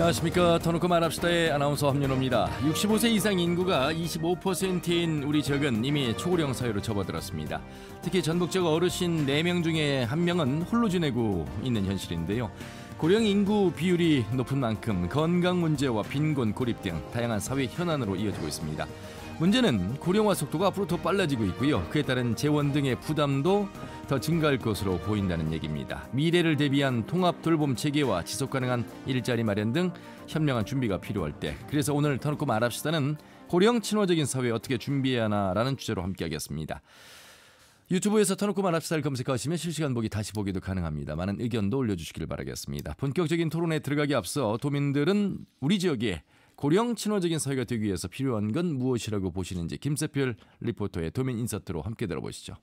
안녕하십니까. 터놓고 말합시다의 아나운서 함윤호입니다. 65세 이상 인구가 25%인 우리 지역은 이미 초고령 사회로 접어들었습니다. 특히 전북 지역 어르신 4명 중에 1명은 홀로 지내고 있는 현실인데요. 고령 인구 비율이 높은 만큼 건강 문제와 빈곤, 고립 등 다양한 사회 현안으로 이어지고 있습니다. 문제는 고령화 속도가 앞으로 더 빨라지고 있고요. 그에 따른 재원 등의 부담도 더 증가할 것으로 보인다는 얘기입니다. 미래를 대비한 통합 돌봄 체계와 지속가능한 일자리 마련 등 현명한 준비가 필요할 때, 그래서 오늘 터놓고 말합시다는 고령 친화적인 사회 어떻게 준비해야 하나라는 주제로 함께하겠습니다. 유튜브에서 터놓고 말합시다를 검색하시면 실시간 보기, 다시 보기도 가능합니다. 많은 의견도 올려주시길 바라겠습니다. 본격적인 토론에 들어가기 앞서 도민들은 우리 지역에 고령 친화적인 사회가 되기 위해서 필요한 건 무엇이라고 보시는지 김세별 리포터의 도민 인서트로 함께 들어보시죠.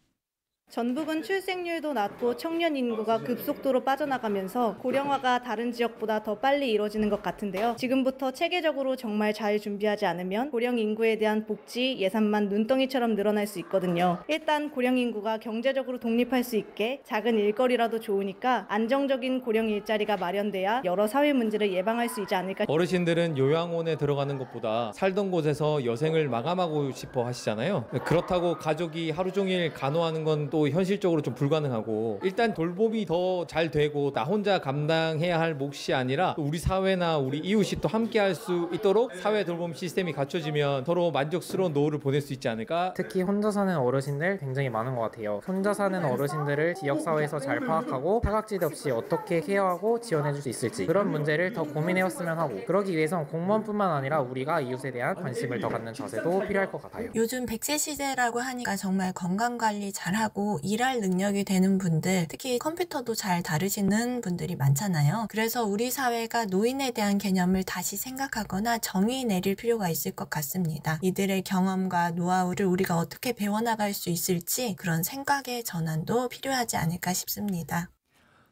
전북은 출생률도 낮고 청년 인구가 급속도로 빠져나가면서 고령화가 다른 지역보다 더 빨리 이루어지는 것 같은데요. 지금부터 체계적으로 정말 잘 준비하지 않으면 고령 인구에 대한 복지 예산만 눈덩이처럼 늘어날 수 있거든요. 일단 고령 인구가 경제적으로 독립할 수 있게 작은 일거리라도 좋으니까 안정적인 고령 일자리가 마련돼야 여러 사회 문제를 예방할 수 있지 않을까. 어르신들은 요양원에 들어가는 것보다 살던 곳에서 여생을 마감하고 싶어 하시잖아요. 그렇다고 가족이 하루 종일 간호하는 건 또 현실적으로 좀 불가능하고, 일단 돌봄이 더 잘 되고 나 혼자 감당해야 할 몫이 아니라 우리 사회나 우리 이웃이 또 함께 할 수 있도록 사회 돌봄 시스템이 갖춰지면 서로 만족스러운 노후를 보낼 수 있지 않을까. 특히 혼자 사는 어르신들 굉장히 많은 것 같아요. 혼자 사는 어르신들을 지역사회에서 잘 파악하고 사각지대 없이 어떻게 케어하고 지원해줄 수 있을지, 그런 문제를 더 고민해왔으면 하고, 그러기 위해선 공무원뿐만 아니라 우리가 이웃에 대한 관심을 더 갖는 자세도 필요할 것 같아요. 요즘 100세 시대라고 하니까 정말 건강관리 잘하고 일할 능력이 되는 분들, 특히 컴퓨터도 잘 다루시는 분들이 많잖아요. 그래서 우리 사회가 노인에 대한 개념을 다시 생각하거나 정의 내릴 필요가 있을 것 같습니다. 이들의 경험과 노하우를 우리가 어떻게 배워나갈 수 있을지, 그런 생각의 전환도 필요하지 않을까 싶습니다.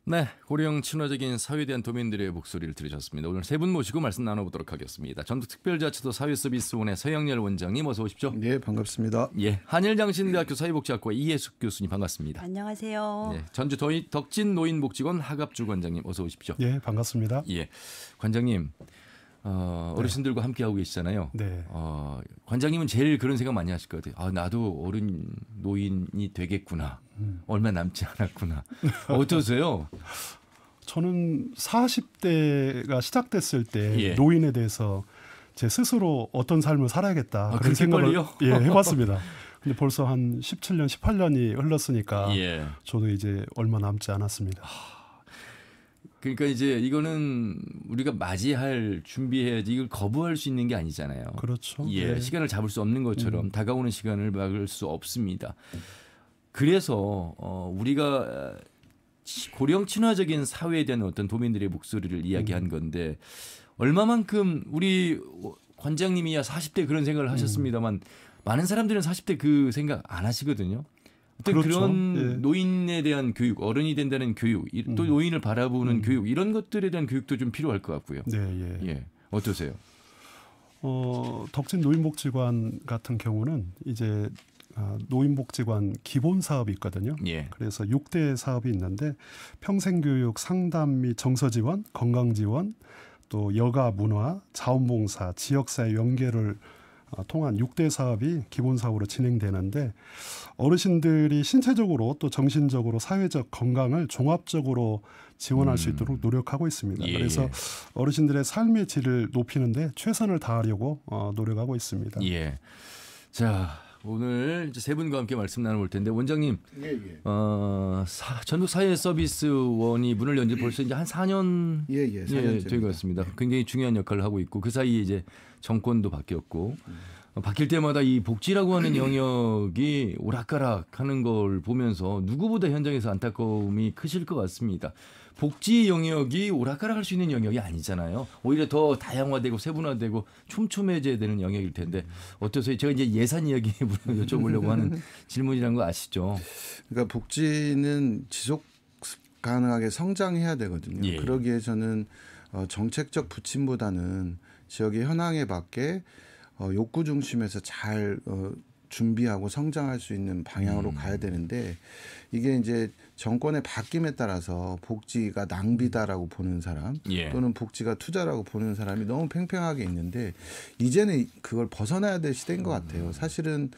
네, 고령 친화적인 사회에 대한 도민들의 목소리를 들으셨습니다. 오늘 세 분 모시고 말씀 나눠보도록 하겠습니다. 전북특별자치도 사회서비스원의 서영렬 원장님, 어서 오십시오. 네, 반갑습니다. 예, 한일장신대학교 사회복지학과 이혜숙 교수님, 반갑습니다. 안녕하세요. 네, 전주 덕진 노인복지관 하갑주 관장님, 어서 오십시오. 예, 반갑습니다. 예, 관장님, 어르신들과 함께 하고 계시잖아요. 네. 관장님은 제일 그런 생각 많이 하실 것 같아요. 나도 노인이 되겠구나. 얼마 남지 않았구나. 어떠세요? 저는 40대가 시작됐을 때 예. 노인에 대해서 제 스스로 어떤 삶을 살아야겠다 그런 생각을 해봤습니다. 근데 벌써 한 17년, 18년이 흘렀으니까 예. 저도 이제 얼마 남지 않았습니다. 그러니까 이제 이거는 우리가 맞이할, 준비해야지, 이걸 거부할 수 있는 게 아니잖아요. 그렇죠. 예, 네. 시간을 잡을 수 없는 것처럼 다가오는 시간을 막을 수 없습니다. 그래서 우리가 고령 친화적인 사회에 대한 어떤 도민들의 목소리를 이야기한 건데, 얼마만큼 우리 관장님이야 40대 그런 생각을 하셨습니다만 많은 사람들은 40대 그 생각 안 하시거든요. 그렇죠. 그런 예. 노인에 대한 교육, 어른이 된다는 교육, 또 노인을 바라보는 교육, 이런 것들에 대한 교육도 좀 필요할 것 같고요. 네, 예. 예. 어떠세요? 덕진 노인복지관 같은 경우는 이제 노인복지관 기본 사업이 있거든요. 예. 그래서 6대 사업이 있는데, 평생교육, 상담 및 정서지원, 건강지원, 또 여가 문화, 자원봉사, 지역사회 연계를 통한 6대 사업이 기본 사업으로 진행되는데, 어르신들이 신체적으로 또 정신적으로 사회적 건강을 종합적으로 지원할 수 있도록 노력하고 있습니다. 예. 그래서 어르신들의 삶의 질을 높이는 데 최선을 다하려고 노력하고 있습니다. 예. 자, 오늘 이제 세 분과 함께 말씀 나눠볼 텐데, 원장님, 전북 사회서비스원이 문을 연 지 벌써 이제 한 4년 된 것 같습니다. 굉장히 중요한 역할을 하고 있고, 그 사이에 이제 정권도 바뀌었고, 바뀔 때마다 이 복지라고 하는 영역이 오락가락하는 걸 보면서 누구보다 현장에서 안타까움이 크실 것 같습니다. 복지 영역이 오락가락할 수 있는 영역이 아니잖아요. 오히려 더 다양화되고 세분화되고 촘촘해져야 되는 영역일 텐데 어떠세요? 제가 이제 예산 이야기 여쭤보려고 하는 질문이라는 거 아시죠? 그러니까 복지는 지속 가능하게 성장해야 되거든요. 예. 그러기 위해서는 정책적 부침보다는 지역의 현황에 맞게 욕구 중심에서 잘 준비하고 성장할 수 있는 방향으로 가야 되는데 이게 이제 정권의 바뀜에 따라서 복지가 낭비다라고 보는 사람 예. 또는 복지가 투자라고 보는 사람이 너무 팽팽하게 있는데 이제는 그걸 벗어나야 될 시대인 것 같아요. 사실은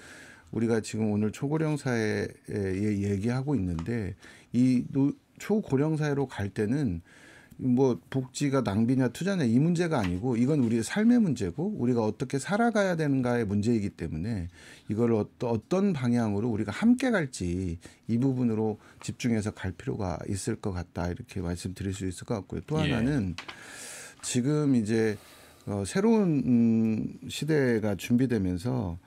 우리가 지금 오늘 초고령 사회에 얘기하고 있는데 이 초고령 사회로 갈 때는 뭐 복지가 낭비냐 투자냐 이 문제가 아니고 이건 우리의 삶의 문제고 우리가 어떻게 살아가야 되는가의 문제이기 때문에 이걸 어떤 방향으로 우리가 함께 갈지 이 부분으로 집중해서 갈 필요가 있을 것 같다 이렇게 말씀드릴 수 있을 것 같고요. 또 하나는 지금 이제 새로운 시대가 준비되면서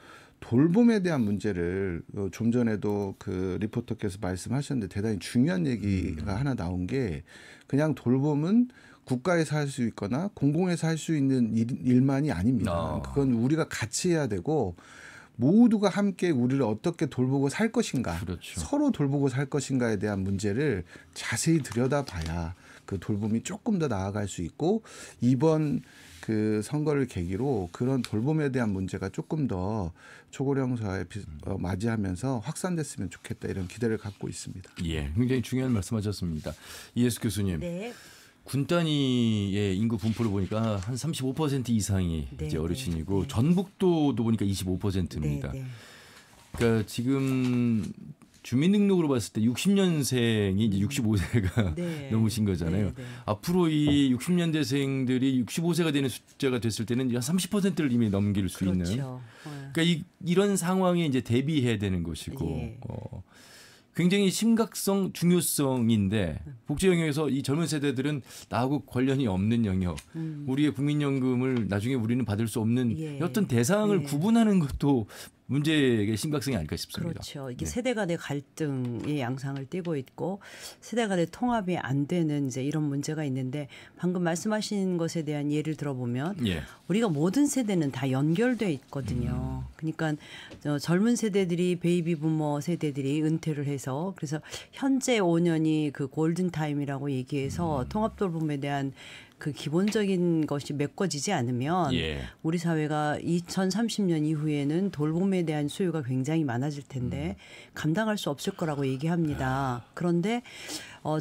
돌봄에 대한 문제를 좀 전에도 그 리포터께서 말씀하셨는데 대단히 중요한 얘기가 하나 나온 게 그냥 돌봄은 국가에서 할 수 있거나 공공에서 할 수 있는 일만이 아닙니다. 그건 우리가 같이 해야 되고 모두가 함께 우리를 어떻게 돌보고 살 것인가 그렇죠. 서로 돌보고 살 것인가에 대한 문제를 자세히 들여다봐야 그 돌봄이 조금 더 나아갈 수 있고 이번 그 선거를 계기로 그런 돌봄에 대한 문제가 조금 더 초고령 사회 맞이하면서 확산됐으면 좋겠다 이런 기대를 갖고 있습니다. 예, 굉장히 중요한 말씀하셨습니다. 이해수 교수님. 네. 군 단위의 인구 분포를 보니까 한 35% 이상이 네, 이제 어르신이고 네, 네. 전북도도 보니까 25%입니다. 네, 네. 그러니까 지금 주민등록으로 봤을 때 60년생이 이제 65세가 네. 넘으신 거잖아요. 네, 네. 앞으로 이 60년대생들이 65세가 되는 숫자가 됐을 때는 한 30%를 이미 넘길 수 있는. 그렇죠. 그러니까 이런 상황에 이제 대비해야 되는 것이고 예. 굉장히 심각성, 중요성인데 복지 영역에서 이 젊은 세대들은 나하고 관련이 없는 영역, 우리의 국민연금을 나중에 우리는 받을 수 없는 예. 어떤 대상을 예. 구분하는 것도 문제의 심각성이 아닐까 싶습니다. 그렇죠. 이게 네. 세대 간의 갈등의 양상을 띠고 있고 세대 간의 통합이 안 되는 이제 이런 문제가 있는데 방금 말씀하신 것에 대한 예를 들어보면 예. 우리가 모든 세대는 다 연결돼 있거든요. 그러니까 젊은 세대들이 베이비 부머 세대들이 은퇴를 해서 그래서 현재 5년이 그 골든 타임이라고 얘기해서 통합 돌봄에 대한 그 기본적인 것이 메꿔지지 않으면 예. 우리 사회가 2030년 이후에는 돌봄에 대한 수요가 굉장히 많아질 텐데 감당할 수 없을 거라고 얘기합니다. 그런데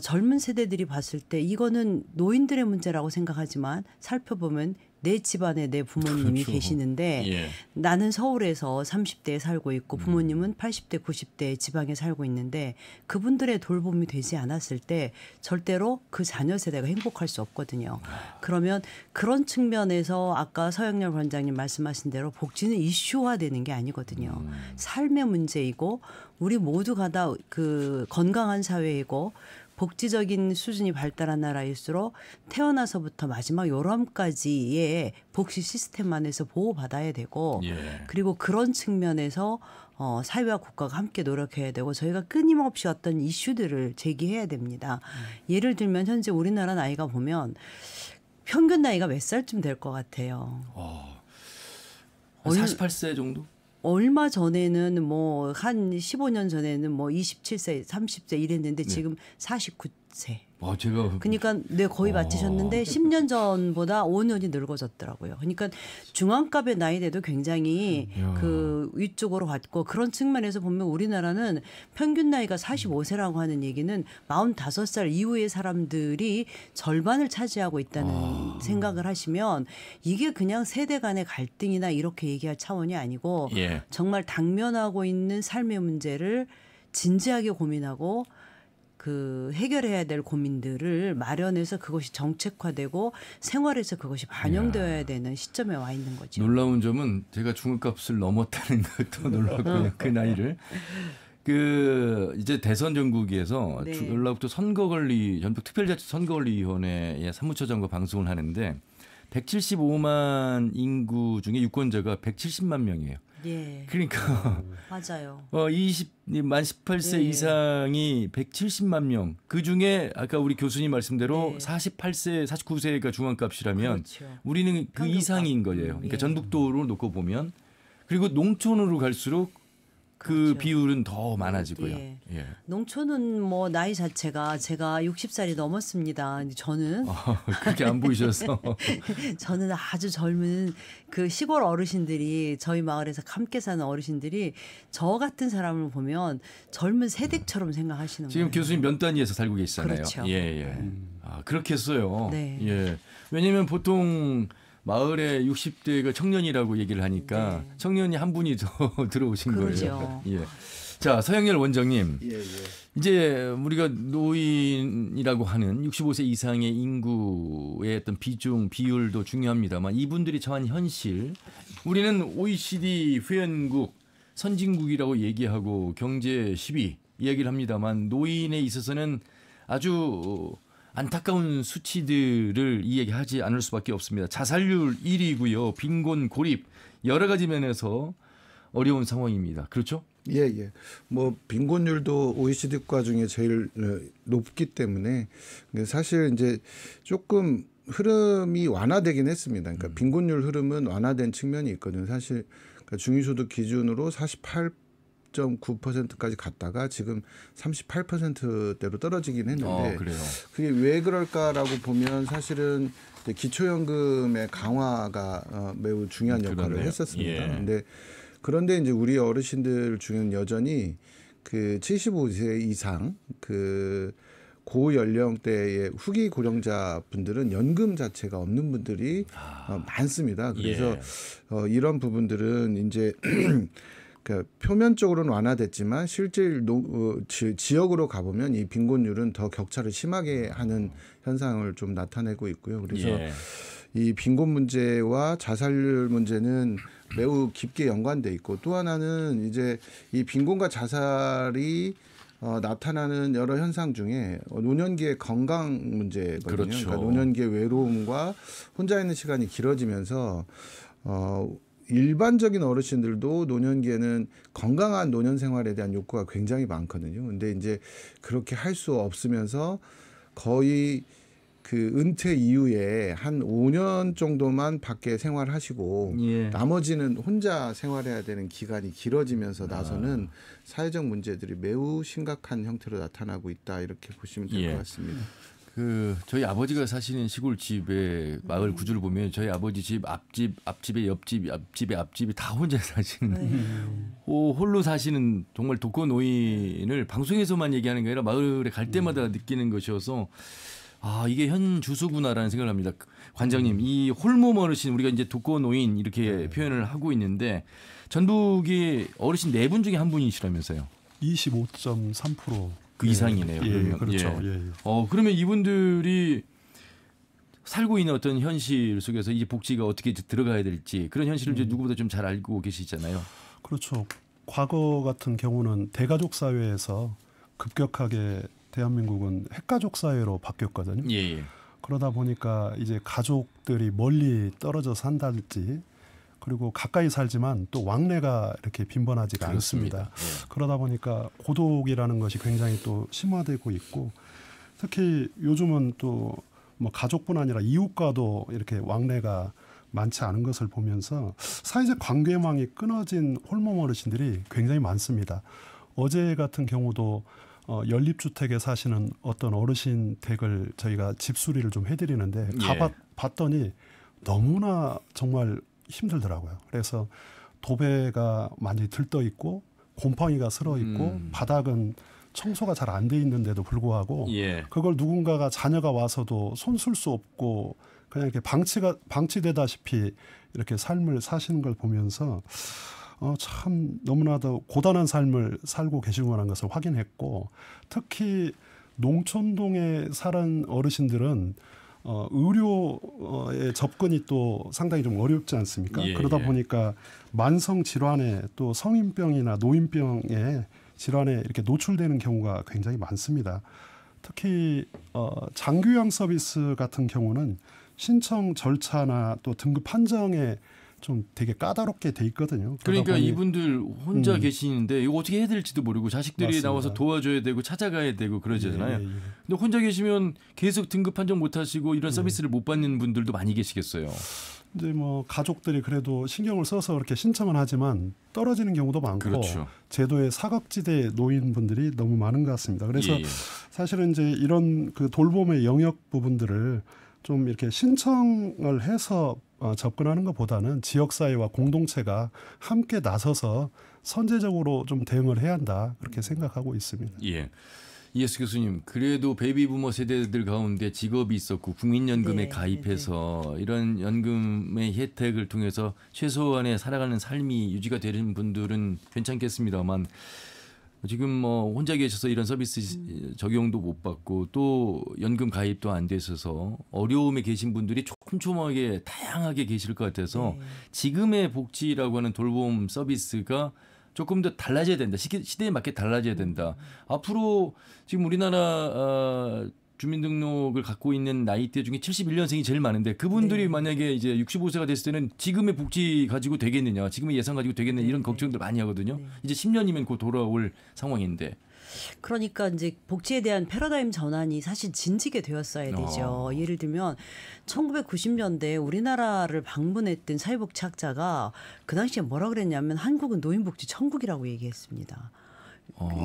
젊은 세대들이 봤을 때 이거는 노인들의 문제라고 생각하지만 살펴보면 내 집안에 내 부모님이 그렇죠. 계시는데 예. 나는 서울에서 30대에 살고 있고 부모님은 80대, 90대 지방에 살고 있는데 그분들의 돌봄이 되지 않았을 때 절대로 그 자녀 세대가 행복할 수 없거든요. 그러면 그런 측면에서 아까 서영렬 원장님 말씀하신 대로 복지는 이슈화되는 게 아니거든요. 삶의 문제이고 우리 모두가 다 그 건강한 사회이고 복지적인 수준이 발달한 나라일수록 태어나서부터 마지막 요람까지의 복지 시스템 안에서 보호받아야 되고 예. 그리고 그런 측면에서 사회와 국가가 함께 노력해야 되고 저희가 끊임없이 어떤 이슈들을 제기해야 됩니다. 예를 들면 현재 우리나라 나이가 보면 평균 나이가 몇 살쯤 될 것 같아요. 한 48세 정도? 얼마 전에는 뭐 한 15년 전에는 뭐 27세, 30세 이랬는데 지금 49세. 제가 그러니까 네 거의 맞히셨는데 10년 전보다 5년이 늙어졌더라고요. 그러니까 중앙갑의 나이대도 굉장히 그 위쪽으로 갔고 그런 측면에서 보면 우리나라는 평균 나이가 45세라고 하는 얘기는 45살 이후의 사람들이 절반을 차지하고 있다는 생각을 하시면 이게 그냥 세대 간의 갈등이나 이렇게 얘기할 차원이 아니고 예. 정말 당면하고 있는 삶의 문제를 진지하게 고민하고 그 해결해야 될 고민들을 마련해서 그것이 정책화되고 생활에서 그것이 반영되어야 되는 시점에 와 있는 거죠. 놀라운 점은 제가 중국값을 넘었다는 것도 놀랐고요. 그 나이를. 그 이제 대선 전국에서 네. 전라북도 선거관리 전북특별자치 선거관리위원회의 사무처장과 방송을 하는데 175만 인구 중에 유권자가 170만 명이에요. 예, 그러니까 맞아요. 만 18세 네. 이상이 170만 명. 그 중에 아까 우리 교수님 말씀대로 네. 48세, 49세가 중앙값이라면 그렇죠. 우리는 그 평균값. 이상인 거예요. 그러니까 예. 전북도로 놓고 보면 그리고 농촌으로 갈수록 그 그렇죠. 비율은 더 많아지고요. 예. 예. 농촌은 뭐 나이 자체가 제가 60살이 넘었습니다. 근데 저는 그렇게 안 보이셔서. 저는 아주 젊은 그 시골 어르신들이 저희 마을에서 함께 사는 어르신들이 저 같은 사람을 보면 젊은 새댁처럼 생각하시는 지금 거예요. 교수님 면 단위에서 살고 계시잖아요. 그렇죠. 예, 예. 아, 그렇게 했어요. 네. 예. 왜냐면 보통 마을에 60대 그 청년이라고 얘기를 하니까 네. 청년이 한 분이 더 들어오신 그러죠. 거예요. 예. 자, 서영열 원장님. 예, 예. 이제 우리가 노인이라고 하는 65세 이상의 인구의 어떤 비중, 비율도 중요합니다만 이분들이 처한 현실, 우리는 OECD 회원국, 선진국이라고 얘기하고 경제 10위 이야기를 합니다만 노인에 있어서는 아주 안타까운 수치들을 이야기하지 않을 수밖에 없습니다. 자살률 1위고요. 빈곤, 고립 여러 가지 면에서 어려운 상황입니다. 그렇죠? 예, 예. 뭐 빈곤율도 OECD 국가 중에 제일 높기 때문에 사실 이제 조금 흐름이 완화되긴 했습니다. 그러니까 빈곤율 흐름은 완화된 측면이 있거든요. 사실 그러니까 중위소득 기준으로 48.9%까지 갔다가 지금 38%대로 떨어지긴 했는데 그래요. 그게 왜 그럴까라고 보면 사실은 이제 기초연금의 강화가 매우 중요한 역할을 그러네요. 했었습니다. 예. 그런데 이제 우리 어르신들 중에는 여전히 그 75세 이상 그 고연령대의 후기 고령자 분들은 연금 자체가 없는 분들이 많습니다. 그래서 이런 부분들은 이제 그러니까 표면적으로는 완화됐지만 실제 지역으로 가보면 이 빈곤율은 더 격차를 심하게 하는 현상을 좀 나타내고 있고요. 그래서 이 빈곤 문제와 자살률 문제는 매우 깊게 연관돼 있고 또 하나는 이제 이 빈곤과 자살이 나타나는 여러 현상 중에 노년기의 건강 문제거든요. 그렇죠. 그러니까 노년기의 외로움과 혼자 있는 시간이 길어지면서 일반적인 어르신들도 노년기에는 건강한 노년 생활에 대한 욕구가 굉장히 많거든요. 근데 이제 그렇게 할 수 없으면서 거의 그 은퇴 이후에 한 5년 정도만 밖에 생활하시고 나머지는 혼자 생활해야 되는 기간이 길어지면서 나서는 사회적 문제들이 매우 심각한 형태로 나타나고 있다 이렇게 보시면 될 것 같습니다. 그 저희 아버지가 사시는 시골집의 마을 구조를 보면 저희 아버지 집 앞집의 옆집 앞집의 앞집이 다 혼자 사시는 홀로 사시는 정말 독거 노인을 방송에서만 얘기하는 게 아니라 마을에 갈 때마다 느끼는 것이어서 아 이게 현 주소구나라는 생각을 합니다. 관장님 이 홀몸 어르신 우리가 이제 독거 노인 이렇게 표현을 하고 있는데 전북이 어르신 4분 중에 한 분이시라면서요. 25.3%. 그 이상이네요. 예, 그러면. 그렇죠. 예. 예. 그러면 이분들이 살고 있는 어떤 현실 속에서 이제 복지가 어떻게 들어가야 될지 그런 현실을 이제 누구보다 좀 잘 알고 계시잖아요. 그렇죠. 과거 같은 경우는 대가족 사회에서 급격하게 대한민국은 핵가족 사회로 바뀌었거든요. 예. 그러다 보니까 이제 가족들이 멀리 떨어져 산다든지 그리고 가까이 살지만 또 왕래가 이렇게 빈번하지가 그렇습니다. 않습니다. 그러다 보니까 고독이라는 것이 굉장히 또 심화되고 있고 특히 요즘은 또 뭐 가족뿐 아니라 이웃과도 이렇게 왕래가 많지 않은 것을 보면서 사회적 관계망이 끊어진 홀몸 어르신들이 굉장히 많습니다. 어제 같은 경우도 연립주택에 사시는 어떤 어르신 댁을 저희가 집수리를 좀 해드리는데 가봤더니 너무나 정말 힘들더라고요. 그래서 도배가 많이 들떠 있고 곰팡이가 슬어 있고 바닥은 청소가 잘 안 돼 있는데도 불구하고 그걸 누군가가 자녀가 와서도 손 쓸 수 없고 그냥 이렇게 방치되다시피 이렇게 삶을 사시는 걸 보면서 참 너무나도 고단한 삶을 살고 계시구나 하는 것을 확인했고 특히 농촌동에 사는 어르신들은 의료에 접근이 또 상당히 좀 어렵지 않습니까? 그러다 보니까 만성 질환에 또 성인병이나 노인병에 질환에 이렇게 노출되는 경우가 굉장히 많습니다. 특히 장기요양 서비스 같은 경우는 신청 절차나 또 등급 판정에 좀 되게 까다롭게 돼 있거든요. 그러니까 보니, 이분들 혼자 계시는데 이거 어떻게 해야 될지도 모르고 자식들이 맞습니다. 나와서 도와줘야 되고 찾아가야 되고 그러잖아요. 예, 예. 근데 혼자 계시면 계속 등급 판정 못 하시고 이런 서비스를 못 받는 분들도 많이 계시겠어요. 이제 뭐 가족들이 그래도 신경을 써서 그렇게 신청은 하지만 떨어지는 경우도 많고 그렇죠. 제도의 사각지대 노인분들이 너무 많은 것 같습니다. 그래서 예. 사실은 이제 이런 그 돌봄의 영역 부분들을 좀 이렇게 신청을 해서 접근하는 것보다는 지역사회와 공동체가 함께 나서서 선제적으로 좀 대응을 해야 한다 그렇게 생각하고 있습니다. 예. 이예수 교수님, 그래도 베이비부머 세대들 가운데 직업이 있었고 국민연금에 네, 가입해서 이런 연금의 혜택을 통해서 최소한의 살아가는 삶이 유지가 되는 분들은 괜찮겠습니다만 지금 뭐 혼자 계셔서 이런 서비스 적용도 못 받고 또 연금 가입도 안 되셔서 어려움에 계신 분들이 촘촘하게 다양하게 계실 것 같아서 지금의 복지라고 하는 돌봄 서비스가 조금 더 달라져야 된다. 시대에 맞게 달라져야 된다. 앞으로 지금 우리나라 주민등록을 갖고 있는 나이대 중에 71년생이 제일 많은데 그분들이 만약에 이제 65세가 됐을 때는 지금의 복지 가지고 되겠느냐, 지금의 예산 가지고 되겠느냐 이런 걱정들 많이 하거든요. 이제 10년이면 곧 돌아올 상황인데. 그러니까 이제 복지에 대한 패러다임 전환이 사실 진지게 되었어야 되죠. 예를 들면 1990년대 우리나라를 방문했던 사회복지학자가 그 당시에 뭐라 그랬냐면 한국은 노인복지 천국이라고 얘기했습니다.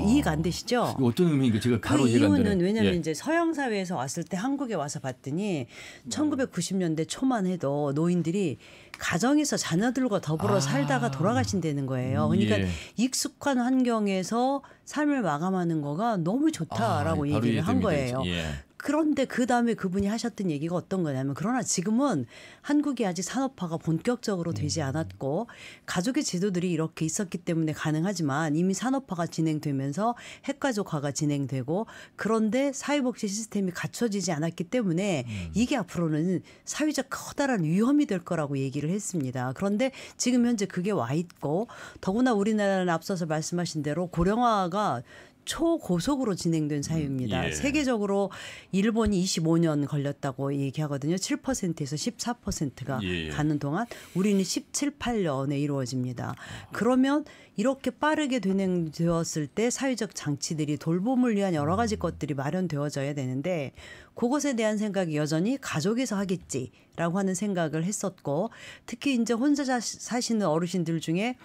이해가 안 되시죠? 어떤 의미인가 제가 바로 그 이해가 안 이유는 되네. 왜냐하면 예. 이제 서양 사회에서 왔을 때 한국에 와서 봤더니 1990년대 초만 해도 노인들이 가정에서 자녀들과 더불어 살다가 돌아가신다는 거예요. 그러니까 예. 익숙한 환경에서 삶을 마감하는 거가 너무 좋다라고 바로 얘기를 한 이해됩니다. 거예요. 예. 그런데 그 다음에 그분이 하셨던 얘기가 어떤 거냐면 그러나 지금은 한국이 아직 산업화가 본격적으로 되지 않았고 가족의 제도들이 이렇게 있었기 때문에 가능하지만 이미 산업화가 진행되면서 핵가족화가 진행되고 그런데 사회복지 시스템이 갖춰지지 않았기 때문에 이게 앞으로는 사회적 커다란 위험이 될 거라고 얘기를 했습니다. 그런데 지금 현재 그게 와 있고 더구나 우리나라는 앞서서 말씀하신 대로 고령화가 초고속으로 진행된 사회입니다. 예. 세계적으로 일본이 25년 걸렸다고 얘기하거든요. 7%에서 14%가 예. 가는 동안 우리는 17, 8년에 이루어집니다. 그러면 이렇게 빠르게 진행되었을 때 사회적 장치들이 돌봄을 위한 여러 가지 것들이 마련되어져야 되는데 그것에 대한 생각이 여전히 가족에서 하겠지라고 하는 생각을 했었고 특히 이제 혼자 사시는 어르신들 중에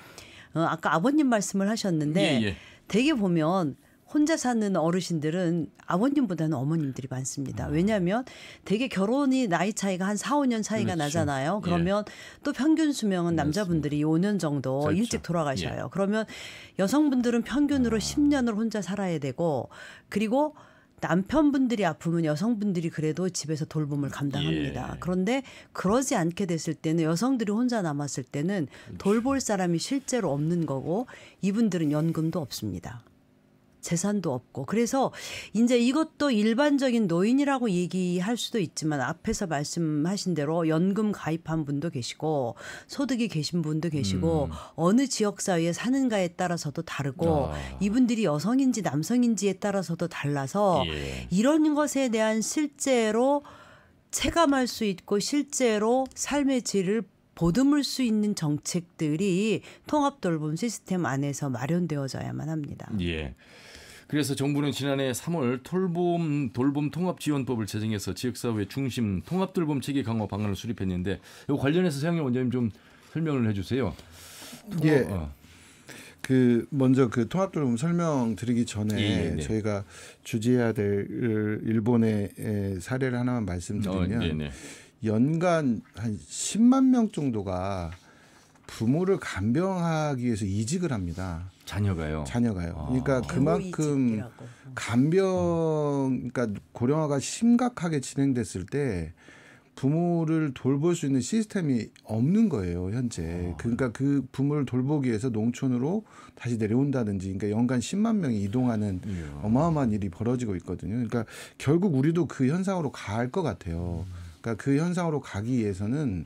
아까 아버님 말씀을 하셨는데 예. 대개 보면 혼자 사는 어르신들은 아버님보다는 어머님들이 많습니다. 왜냐하면 되게 결혼이 나이 차이가 한 4, 5년 차이가 그렇죠. 나잖아요. 그러면 또 평균 수명은 남자분들이 5년 정도 그렇죠. 일찍 돌아가셔요. 그러면 여성분들은 평균으로 10년을 혼자 살아야 되고 그리고 남편분들이 아프면 여성분들이 그래도 집에서 돌봄을 감당합니다. 예. 그런데 그러지 않게 됐을 때는 여성들이 혼자 남았을 때는 돌볼 사람이 실제로 없는 거고 이분들은 연금도 없습니다. 재산도 없고 그래서 이제 이것도 일반적인 노인이라고 얘기할 수도 있지만 앞에서 말씀하신 대로 연금 가입한 분도 계시고 소득이 계신 분도 계시고 어느 지역사회에 사는가에 따라서도 다르고 이분들이 여성인지 남성인지에 따라서도 달라서 예. 이런 것에 대한 실제로 체감할 수 있고 실제로 삶의 질을 보듬을 수 있는 정책들이 통합돌봄 시스템 안에서 마련되어져야만 합니다. 예. 그래서 정부는 지난해 3월 돌봄 통합지원법을 제정해서 지역사회 중심 통합돌봄 체계 강화 방안을 수립했는데 이 관련해서 서영렬 원장님 좀 설명을 해주세요. 예. 그 먼저 그 통합돌봄 설명드리기 전에 네. 저희가 주재해야 될 일본의 사례를 하나만 말씀드리면 연간 한 10만 명 정도가 부모를 간병하기 위해서 이직을 합니다. 자녀가요. 그러니까 그만큼 간병, 그러니까 고령화가 심각하게 진행됐을 때 부모를 돌볼 수 있는 시스템이 없는 거예요, 현재. 그러니까 그 부모를 돌보기 위해서 농촌으로 다시 내려온다든지, 그러니까 연간 10만 명이 이동하는 어마어마한 일이 벌어지고 있거든요. 그러니까 결국 우리도 그 현상으로 갈 것 같아요. 그러니까 그 현상으로 가기 위해서는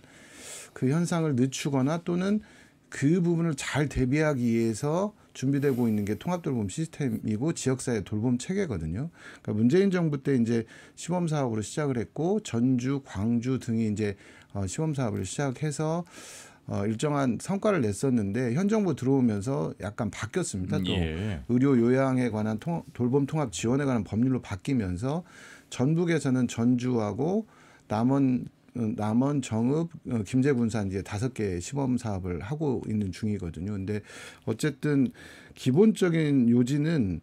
그 현상을 늦추거나 또는 그 부분을 잘 대비하기 위해서 준비되고 있는 게 통합돌봄 시스템이고 지역사회 돌봄 체계거든요. 그러니까 문재인 정부 때 이제 시범 사업으로 시작을 했고 전주, 광주 등이 이제 시범 사업을 시작해서 일정한 성과를 냈었는데 현 정부 들어오면서 약간 바뀌었습니다. 또 예. 의료 요양에 관한 돌봄 통합 지원에 관한 법률로 바뀌면서 전북에서는 전주하고 남원, 정읍, 김제군산 이제 5개 시범 사업을 하고 있는 중이거든요. 근데 어쨌든 기본적인 요지는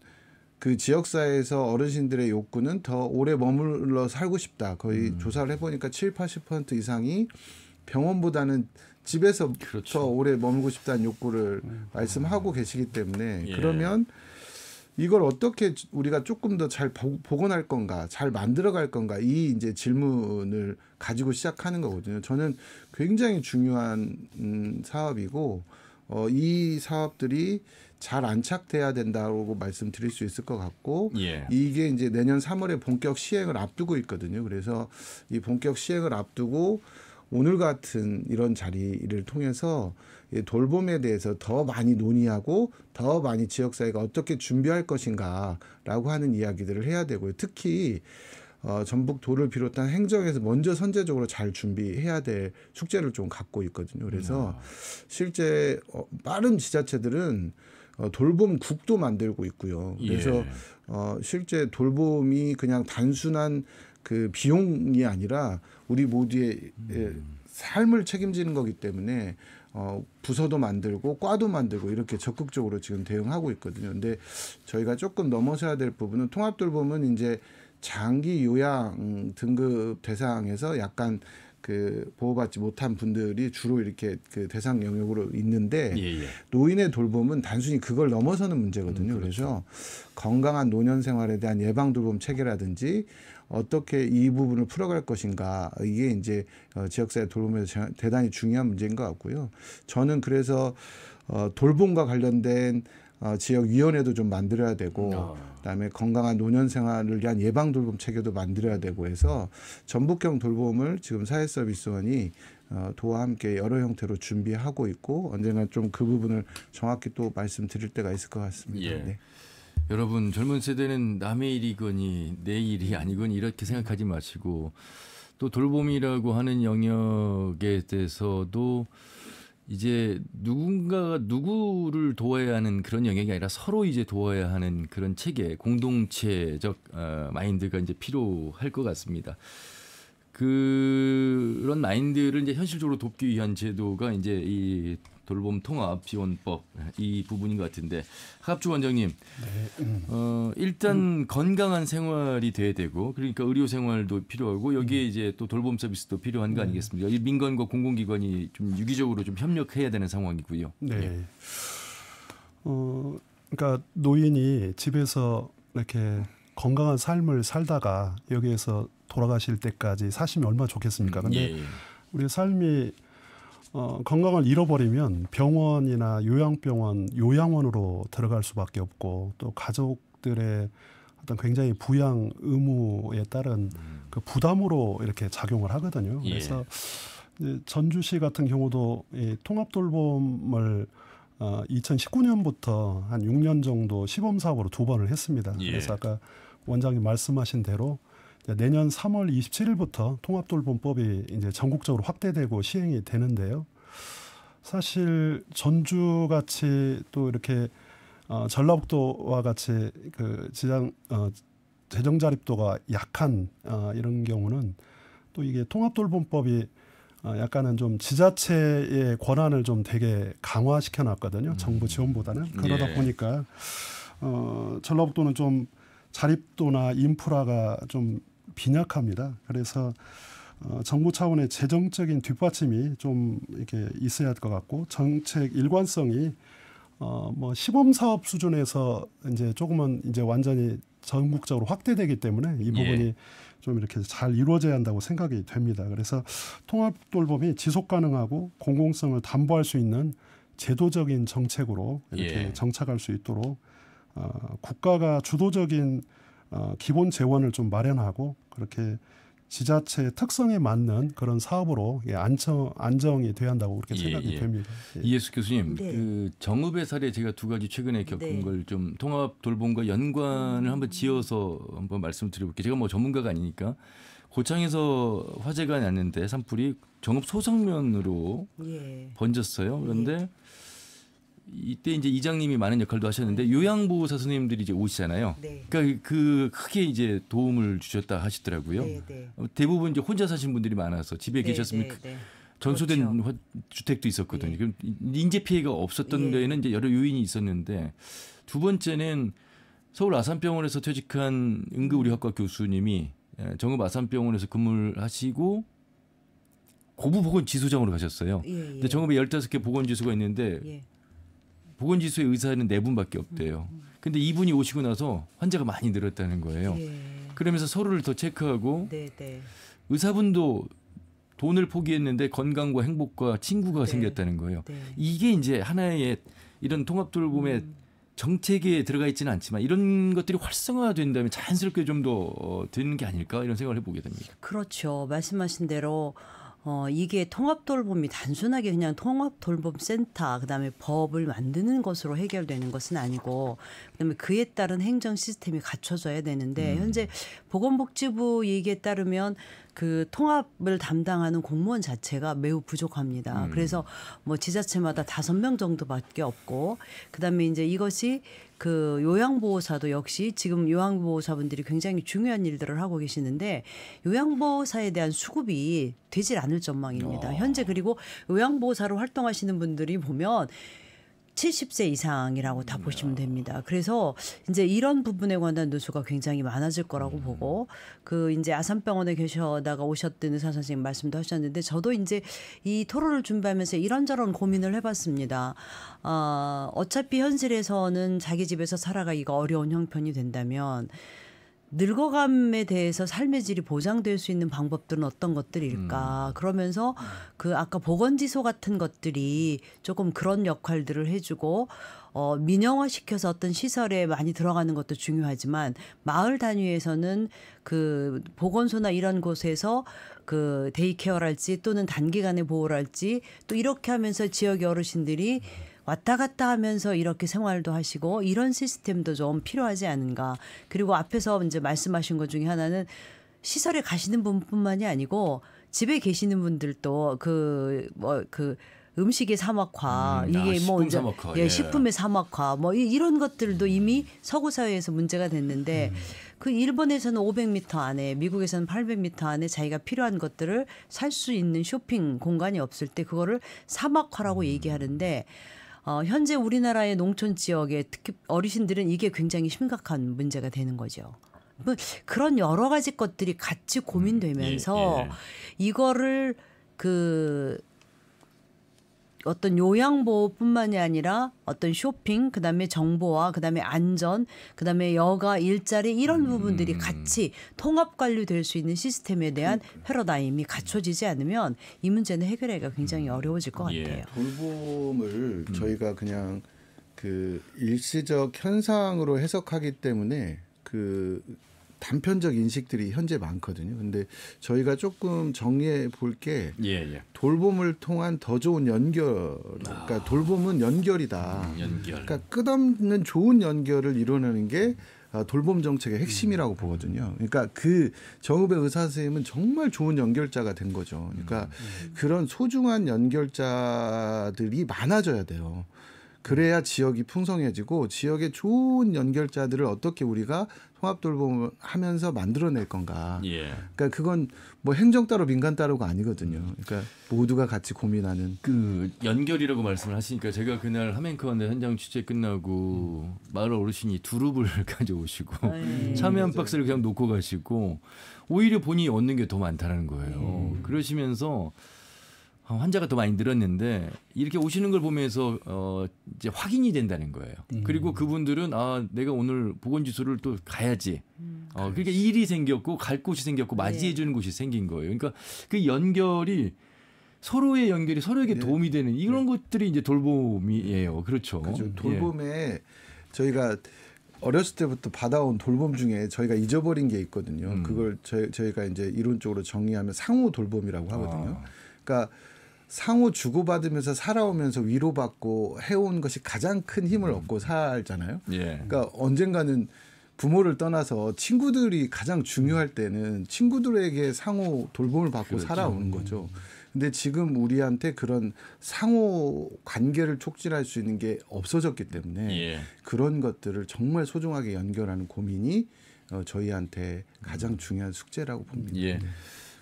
그 지역사회에서 어르신들의 욕구는 더 오래 머물러 살고 싶다. 거의 조사를 해보니까 70-80% 이상이 병원보다는 집에서 그렇죠. 더 오래 머물고 싶다는 욕구를 말씀하고 계시기 때문에 예. 그러면 이걸 어떻게 우리가 조금 더 잘 복원할 건가, 잘 만들어갈 건가 이 이제 질문을 가지고 시작하는 거거든요. 저는 굉장히 중요한 사업이고 이 사업들이 잘 안착돼야 된다고 말씀드릴 수 있을 것 같고 예. 이게 이제 내년 3월에 본격 시행을 앞두고 있거든요. 그래서 이 본격 시행을 앞두고 오늘 같은 이런 자리를 통해서 돌봄에 대해서 더 많이 논의하고 더 많이 지역사회가 어떻게 준비할 것인가라고 하는 이야기들을 해야 되고요. 특히 전북도를 비롯한 행정에서 먼저 선제적으로 잘 준비해야 될 숙제를 좀 갖고 있거든요. 그래서 실제 빠른 지자체들은 돌봄국도 만들고 있고요. 그래서 예. 실제 돌봄이 그냥 단순한 그 비용이 아니라 우리 모두의 삶을 책임지는 거기 때문에 부서도 만들고 과도 만들고 이렇게 적극적으로 지금 대응하고 있거든요. 근데 저희가 조금 넘어서야 될 부분은 통합돌봄은 이제 장기 요양 등급 대상에서 약간 그 보호받지 못한 분들이 주로 이렇게 그 대상 영역으로 있는데 예. 노인의 돌봄은 단순히 그걸 넘어서는 문제거든요. 그렇죠. 그래서 건강한 노년 생활에 대한 예방 돌봄 체계라든지 어떻게 이 부분을 풀어갈 것인가 이게 이제 지역사회 돌봄에서 대단히 중요한 문제인 것 같고요. 저는 그래서 돌봄과 관련된 지역위원회도 좀 만들어야 되고 그다음에 건강한 노년 생활을 위한 예방 돌봄 체계도 만들어야 되고 해서 전북형 돌봄을 지금 사회서비스원이 도와 함께 여러 형태로 준비하고 있고 언젠가 좀 그 부분을 정확히 또 말씀드릴 때가 있을 것 같습니다. 예. 네. 여러분 젊은 세대는 남의 일이거니 내 일이 아니거니 이렇게 생각하지 마시고 또 돌봄이라고 하는 영역에 대해서도 이제 누군가가 누구를 도와야 하는 그런 영역이 아니라 서로 이제 도와야 하는 그런 체계, 공동체적 마인드가 이제 필요할 것 같습니다. 그런 마인드를 이제 현실적으로 돕기 위한 제도가 이제 이 돌봄 통합 지원법 이 부분인 것 같은데 하갑주 원장님, 일단 건강한 생활이 돼야 되고 그러니까 의료 생활도 필요하고 여기에 이제 또 돌봄 서비스도 필요한 거 아니겠습니까? 이 민간과 공공기관이 좀 유기적으로 좀 협력해야 되는 상황이고요. 네. 예. 그러니까 노인이 집에서 이렇게 건강한 삶을 살다가 여기에서 돌아가실 때까지 사시면 얼마나 좋겠습니까? 근데 예. 우리 삶이 건강을 잃어버리면 병원이나 요양병원, 요양원으로 들어갈 수밖에 없고 또 가족들의 어떤 굉장히 부양 의무에 따른 그 부담으로 이렇게 작용을 하거든요. 그래서 이제 전주시 같은 경우도 이 통합돌봄을 2019년부터 한 6년 정도 시범 사업으로 2번을 했습니다. 예. 그래서 아까 원장님 말씀하신 대로 내년 3월 27일부터 통합돌봄법이 이제 전국적으로 확대되고 시행이 되는데요. 사실 전주같이 또 이렇게 전라북도와 같이 그 재정 자립도가 약한 이런 경우는 또 이게 통합돌봄법이 약간은 좀 지자체의 권한을 좀 되게 강화시켜 놨거든요. 정부 지원보다는. 그러다 예. 보니까 전라북도는 좀 자립도나 인프라가 좀 빈약합니다. 그래서 정부 차원의 재정적인 뒷받침이 좀 이렇게 있어야 할 것 같고 정책 일관성이 뭐 시범 사업 수준에서 이제 조금은 이제 완전히 전국적으로 확대되기 때문에 이 부분이 좀 이렇게 잘 이루어져야 한다고 생각이 됩니다. 그래서 통합돌봄이 지속 가능하고 공공성을 담보할 수 있는 제도적인 정책으로 이렇게 정착할 수 있도록 국가가 주도적인 기본 재원을 좀 마련하고 그렇게 지자체의 특성에 맞는 그런 사업으로 안정이 돼야 한다고 그렇게 생각이 됩니다. 이예숙 교수님, 네. 그 정읍의 사례 제가 2가지 최근에 겪은 걸 좀 통합 돌봄과 연관을 한번 지어서 한번 말씀드려볼게요. 제가 뭐 전문가가 아니니까 고창에서 화재가 났는데 산불이 정읍 소성면으로 예. 번졌어요. 그런데 이때 이제 이장님이 많은 역할도 하셨는데 요양보호사 선생님들이 이제 오시잖아요. 네. 그러니까 그 크게 이제 도움을 주셨다 하시더라고요. 네, 네. 대부분 이제 혼자 사신 분들이 많아서 집에 네, 계셨으면 네, 네. 전소된 그렇죠. 주택도 있었거든요. 예. 그럼 인재 피해가 없었던 예. 데에는 이제 여러 요인이 있었는데 두 번째는 서울 아산병원에서 퇴직한 응급의료학과 교수님이 정읍 아산병원에서 근무를 하시고 고부보건지소장으로 가셨어요. 예, 예. 근데 정읍에 15개 보건지소가 있는데 예. 보건지소의 의사는 4분밖에 없대요. 근데 이분이 오시고 나서 환자가 많이 늘었다는 거예요. 예. 그러면서 서로를 더 체크하고 네, 네. 의사분도 돈을 포기했는데 건강과 행복과 친구가 네. 생겼다는 거예요. 네. 이게 이제 하나의 이런 통합돌봄의 정책에 들어가 있지는 않지만 이런 것들이 활성화된다면 자연스럽게 좀 더 되는 게 아닐까 이런 생각을 해보게 됩니다. 그렇죠. 말씀하신 대로 이게 통합돌봄이 단순하게 그냥 통합돌봄센터 그다음에 법을 만드는 것으로 해결되는 것은 아니고 그다음에 그에 따른 행정 시스템이 갖춰져야 되는데 현재 보건복지부 얘기에 따르면 그 통합을 담당하는 공무원 자체가 매우 부족합니다. 그래서 뭐 지자체마다 5명 정도밖에 없고 그다음에 이제 이것이 그 요양보호사도 역시 지금 요양보호사분들이 굉장히 중요한 일들을 하고 계시는데 요양보호사에 대한 수급이 되질 않을 전망입니다. 현재 그리고 요양보호사로 활동하시는 분들이 보면 70세 이상이라고 다 보시면 됩니다. 그래서 이제 이런 부분에 관한 누수가 굉장히 많아질 거라고 보고 그 이제 아산병원에 계셔다가 오셨던 의사 선생님 말씀도 하셨는데 저도 이제 이 토론을 준비하면서 이런저런 고민을 해봤습니다. 어차피 현실에서는 자기 집에서 살아가기가 어려운 형편이 된다면 늙어감에 대해서 삶의 질이 보장될 수 있는 방법들은 어떤 것들일까? 그러면서 그 아까 보건지소 같은 것들이 조금 그런 역할들을 해주고 민영화시켜서 어떤 시설에 많이 들어가는 것도 중요하지만 마을 단위에서는 그 보건소나 이런 곳에서 그 데이케어랄지 또는 단기간에 보호랄지 또 이렇게 하면서 지역의 어르신들이 왔다 갔다 하면서 이렇게 생활도 하시고 이런 시스템도 좀 필요하지 않은가. 그리고 앞에서 이제 말씀하신 것 중에 하나는 시설에 가시는 분뿐만이 아니고 집에 계시는 분들도 그 음식의 사막화 이게 뭐 식품 이제 사막화, 예, 예. 식품의 사막화 뭐 이런 것들도 이미 서구 사회에서 문제가 됐는데 그 일본에서는 500m 안에 미국에서는 800m 안에 자기가 필요한 것들을 살 수 있는 쇼핑 공간이 없을 때 그거를 사막화라고 얘기하는데 현재 우리나라의 농촌 지역에 특히 어르신들은 이게 굉장히 심각한 문제가 되는 거죠. 뭐 그런 여러 가지 것들이 같이 고민되면서 이거를 그 어떤 요양보호뿐만이 아니라 어떤 쇼핑, 그다음에 정보와 그다음에 안전, 그다음에 여가 일자리 이런 부분들이 같이 통합 관리될 수 있는 시스템에 대한 패러다임이 갖춰지지 않으면 이 문제는 해결하기가 굉장히 어려워질 것 같아요. 돌봄을 저희가 그냥 그 일시적 현상으로 해석하기 때문에 그 단편적 인식들이 현재 많거든요. 근데 저희가 조금 정리해 볼 게 돌봄을 통한 더 좋은 연결. 그러니까 돌봄은 연결이다. 연결. 그러니까 끝없는 좋은 연결을 이뤄내는 게 돌봄 정책의 핵심이라고 보거든요. 그러니까 그 정읍의 의사 선생님은 정말 좋은 연결자가 된 거죠. 그러니까 그런 소중한 연결자들이 많아져야 돼요. 그래야 지역이 풍성해지고 지역의 좋은 연결자들을 어떻게 우리가 통합돌봄을 하면서 만들어낼 건가. 그러니까 그건 뭐 행정 따로 민간 따로가 아니거든요. 그러니까 모두가 같이 고민하는. 그 연결이라고 말씀을 하시니까 제가 그날 하멘카운데 현장 취재 끝나고 마을 어르신이 두릅을 가져오시고 참외 박스를 그냥 놓고 가시고 오히려 본인이 얻는 게 더 많다는 거예요. 그러시면서 환자가 더 많이 늘었는데 이렇게 오시는 걸 보면서 이제 확인이 된다는 거예요. 그리고 그분들은 내가 오늘 보건지소를 또 가야지. 그러니까 일이 생겼고 갈 곳이 생겼고 맞이해 주는 곳이 생긴 거예요. 그러니까 그 연결이 서로의 연결이 서로에게 도움이 되는 이런 것들이 이제 돌봄이에요. 그렇죠. 돌봄에 저희가 어렸을 때부터 받아온 돌봄 중에 저희가 잊어버린 게 있거든요. 그걸 저희가 이제 이론적으로 정의하면 상호 돌봄이라고 하거든요. 그러니까 상호 주고받으면서 살아오면서 위로받고 해온 것이 가장 큰 힘을 얻고 살잖아요. 그러니까 언젠가는 부모를 떠나서 친구들이 가장 중요할 때는 친구들에게 상호 돌봄을 받고 그렇죠. 살아오는 거죠. 근데 지금 우리한테 그런 상호 관계를 촉진할 수 있는 게 없어졌기 때문에 예. 그런 것들을 정말 소중하게 연결하는 고민이 저희한테 가장 중요한 숙제라고 봅니다. 예.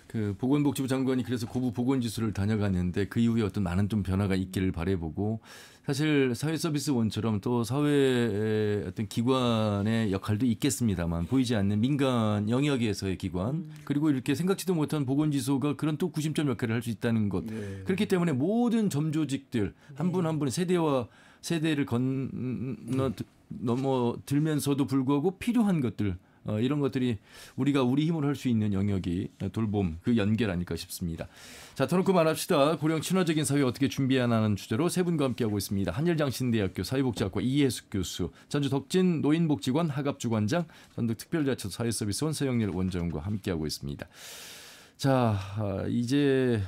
그 보건복지부 장관이 그래서 고부 보건지수를 다녀갔는데 그 이후에 어떤 많은 좀 변화가 있기를 바라보고 사실 사회서비스원처럼 또 사회의 어떤 기관의 역할도 있겠습니다만 보이지 않는 민간 영역에서의 기관 그리고 이렇게 생각지도 못한 보건지수가 그런 또 구심점 역할을 할 수 있다는 것 그렇기 때문에 모든 점조직들 한 분 한 분의 세대와 세대를 넘어들면서도 불구하고 필요한 것들 이런 것들이 우리가 우리 힘으로 할 수 있는 영역이 돌봄 그 연결 아닐까 싶습니다. 자, 터놓고 말합시다. 고령 친화적인 사회 어떻게 준비하는 주제로 세 분과 함께하고 있습니다. 한일장신대학교 사회복지학과 이혜숙 교수, 전주 덕진 노인복지관 하갑주관장, 전북특별자치도 사회서비스원 서영렬 원장과 함께하고 있습니다. 자, 이제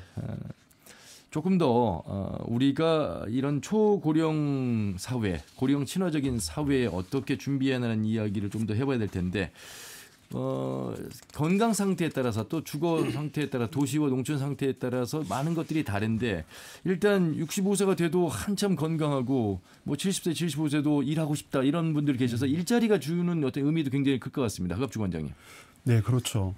조금 더 우리가 이런 초고령 사회, 고령 친화적인 사회에 어떻게 준비하는 이야기를 좀 더 해봐야 될 텐데 건강 상태에 따라서 또 주거 상태에 따라 도시와 농촌 상태에 따라서 많은 것들이 다른데 일단 65세가 돼도 한참 건강하고 뭐 70세, 75세도 일하고 싶다 이런 분들이 계셔서 일자리가 주는 어떤 의미도 굉장히 클 것 같습니다. 하갑주관장님. 네, 그렇죠.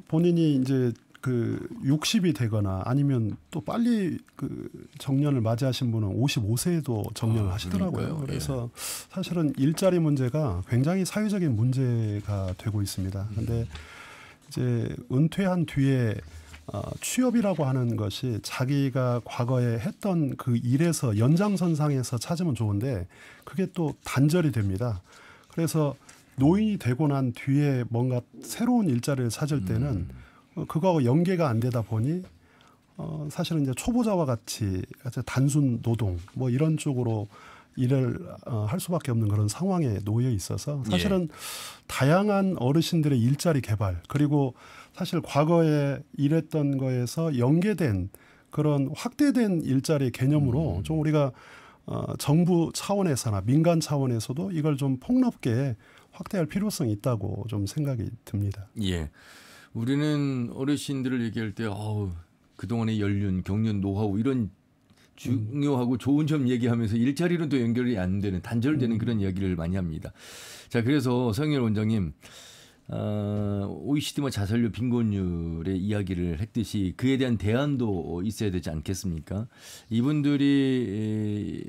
본인이 이제 그 60이 되거나 아니면 또 빨리 그 정년을 맞이하신 분은 55세에도 정년을 하시더라고요. 그러니까요. 그래서 사실은 일자리 문제가 굉장히 사회적인 문제가 되고 있습니다. 그런데 이제 은퇴한 뒤에 취업이라고 하는 것이 자기가 과거에 했던 그 일에서 연장선상에서 찾으면 좋은데 그게 또 단절이 됩니다. 그래서 노인이 되고 난 뒤에 뭔가 새로운 일자리를 찾을 때는 그거하고 연계가 안 되다 보니 사실은 이제 초보자와 같이 단순 노동 뭐 이런 쪽으로 일을 할 수밖에 없는 그런 상황에 놓여 있어서 사실은 다양한 어르신들의 일자리 개발 그리고 사실 과거에 일했던 거에서 연계된 그런 확대된 일자리 개념으로 좀 우리가 정부 차원에서나 민간 차원에서도 이걸 좀 폭넓게 확대할 필요성이 있다고 좀 생각이 듭니다. 예. 우리는 어르신들을 얘기할 때 그동안의 연륜, 경륜, 노하우 이런 중요하고 좋은 점 얘기하면서 일자리는 또 연결이 안 되는 단절되는 그런 이야기를 많이 합니다. 자, 그래서 서영렬 원장님 OECD 자살률 빈곤율의 이야기를 했듯이 그에 대한 대안도 있어야 되지 않겠습니까? 이분들이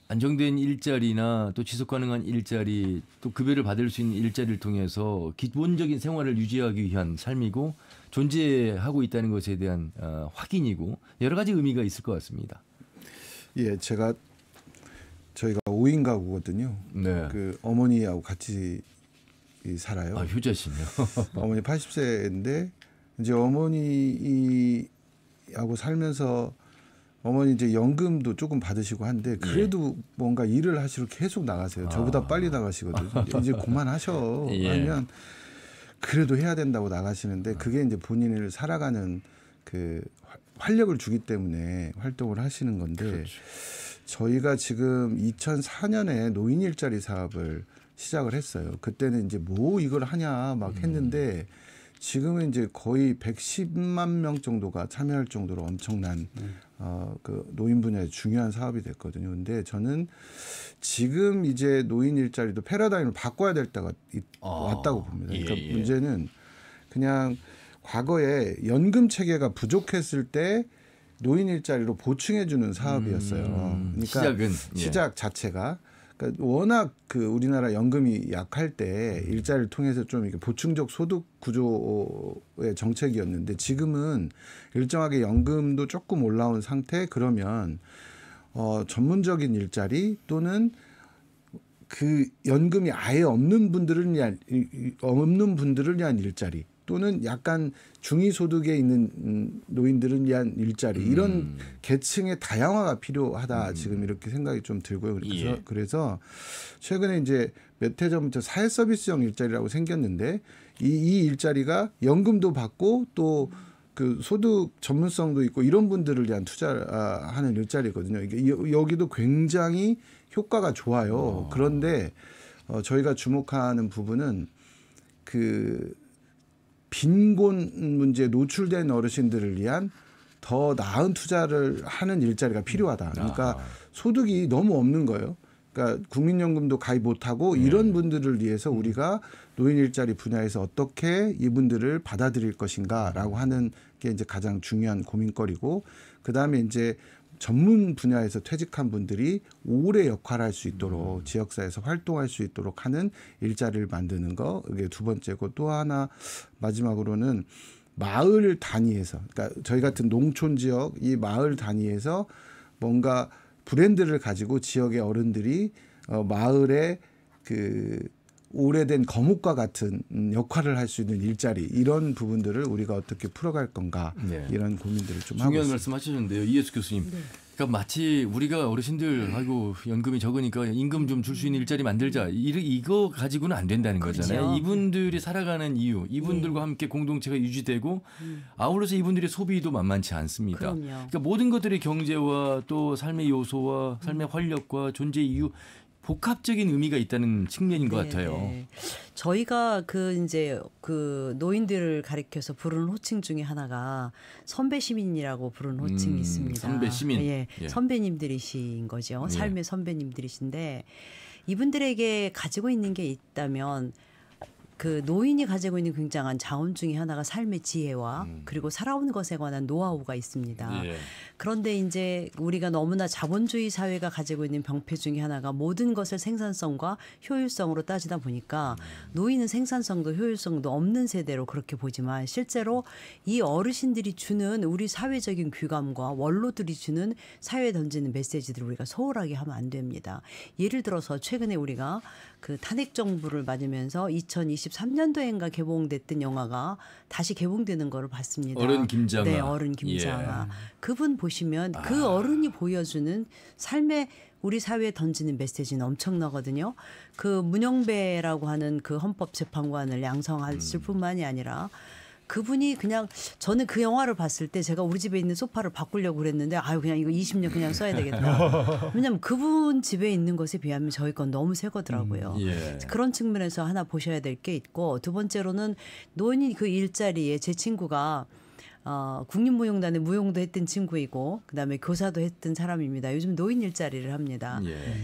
안정된 일자리나 또 지속 가능한 일자리 또 급여를 받을 수 있는 일자리를 통해서 기본적인 생활을 유지하기 위한 삶이고 존재하고 있다는 것에 대한 확인이고 여러 가지 의미가 있을 것 같습니다. 예, 저희가 5인 가구거든요. 네. 그 어머니하고 같이 살아요. 아, 효자시네요. 어머니 80세인데 이제 어머니하고 살면서 어머니 이제 연금도 조금 받으시고 한데 그래도 뭔가 일을 하시러 계속 나가세요. 저보다 빨리 나가시거든요. 이제 그만하셔 하면 그래도 해야 된다고 나가시는데 그게 이제 본인을 살아가는 그 활력을 주기 때문에 활동을 하시는 건데 그렇죠. 저희가 지금 2004년에 노인 일자리 사업을 시작을 했어요. 그때는 이제 뭐 이걸 하냐 막 했는데 지금은 이제 거의 110만 명 정도가 참여할 정도로 엄청난 그 노인 분야의 중요한 사업이 됐거든요. 근데 저는 지금 이제 노인 일자리도 패러다임을 바꿔야 될 때가 왔다고 봅니다. 그러니까 문제는 그냥 과거에 연금 체계가 부족했을 때 노인 일자리로 보충해주는 사업이었어요. 그러니까 시작은 시작 자체가. 그러니까 워낙 그 우리나라 연금이 약할 때 일자리를 통해서 좀 이렇게 보충적 소득 구조의 정책이었는데 지금은 일정하게 연금도 조금 올라온 상태 그러면 전문적인 일자리 또는 그 연금이 아예 없는 분들을 위한 일자리 또는 약간 중위소득에 있는 노인들을 위한 일자리 이런 계층의 다양화가 필요하다 지금 이렇게 생각이 좀 들고요. 그래서 최근에 이제 몇 해 전부터 사회서비스형 일자리라고 생겼는데 이 일자리가 연금도 받고 또 그 소득 전문성도 있고 이런 분들을 위한 투자하는 일자리거든요. 이게 여기도 굉장히 효과가 좋아요. 그런데 저희가 주목하는 부분은 그 빈곤 문제에 노출된 어르신들을 위한 더 나은 투자를 하는 일자리가 필요하다. 그러니까 소득이 너무 없는 거예요. 그러니까 국민연금도 가입 못하고 이런 분들을 위해서 우리가 노인 일자리 분야에서 어떻게 이분들을 받아들일 것인가라고 하는 게 이제 가장 중요한 고민거리고, 그다음에 이제 전문 분야에서 퇴직한 분들이 오래 역할을 할 수 있도록 지역사회에서 활동할 수 있도록 하는 일자리를 만드는 거, 이게 두 번째고, 또 하나 마지막으로는 마을 단위에서, 그러니까 저희 같은 농촌 지역 이 마을 단위에서 뭔가 브랜드를 가지고 지역의 어른들이 마을에 그 오래된 거목과 같은 역할을 할 수 있는 일자리, 이런 부분들을 우리가 어떻게 풀어갈 건가, 이런 고민들을 좀 하고 있습니다. 중요한 말씀하셨는데요, 이해수 교수님. 그러니까 마치 우리가 어르신들 아이고 연금이 적으니까 임금 좀 줄 수 있는 일자리 만들자, 이거 가지고는 안 된다는 거잖아요. 그렇죠. 이분들이 살아가는 이유, 이분들과 함께 공동체가 유지되고 아울러서 이분들의 소비도 만만치 않습니다. 그럼요. 그러니까 모든 것들의 경제와 또 삶의 요소와 삶의 활력과 존재 이유, 복합적인 의미가 있다는 측면인 것 같아요. 네. 저희가 이제 노인들을 가리켜서 부르는 호칭 중에 하나가 선배 시민이라고 부르는 호칭이 있습니다. 선배 시민. 예, 선배님들이신 거죠. 삶의 선배님들이신데, 이분들에게 가지고 있는 게 있다면 그 노인이 가지고 있는 굉장한 자원 중에 하나가 삶의 지혜와 그리고 살아온 것에 관한 노하우가 있습니다. 그런데 이제 우리가 너무나 자본주의 사회가 가지고 있는 병폐 중에 하나가 모든 것을 생산성과 효율성으로 따지다 보니까 노인은 생산성도 효율성도 없는 세대로 그렇게 보지만, 실제로 이 어르신들이 주는 우리 사회적인 귀감과 원로들이 주는 사회에 던지는 메시지들을 우리가 소홀하게 하면 안 됩니다. 예를 들어서 최근에 우리가 그 탄핵 정부를 맞으면서 2023년도인가 개봉됐던 영화가 다시 개봉되는 거를 봤습니다. 어른 김장아. 네, 어른 김장아. 그분 보시면 그 어른이 보여주는 삶의 우리 사회에 던지는 메시지는 엄청나거든요. 그 문영배라고 하는 그 헌법재판관을 양성했을 뿐만이 아니라 그분이 그냥, 저는 그 영화를 봤을 때 제가 우리 집에 있는 소파를 바꾸려고 그랬는데 아유 그냥 이거 20년 그냥 써야 되겠다. 왜냐하면 그분 집에 있는 것에 비하면 저희 건 너무 새 거더라고요. 그런 측면에서 하나 보셔야 될 게 있고, 두 번째로는 노인이 그 일자리에, 제 친구가 국립무용단에 무용도 했던 친구이고 그다음에 교사도 했던 사람입니다. 요즘 노인 일자리를 합니다.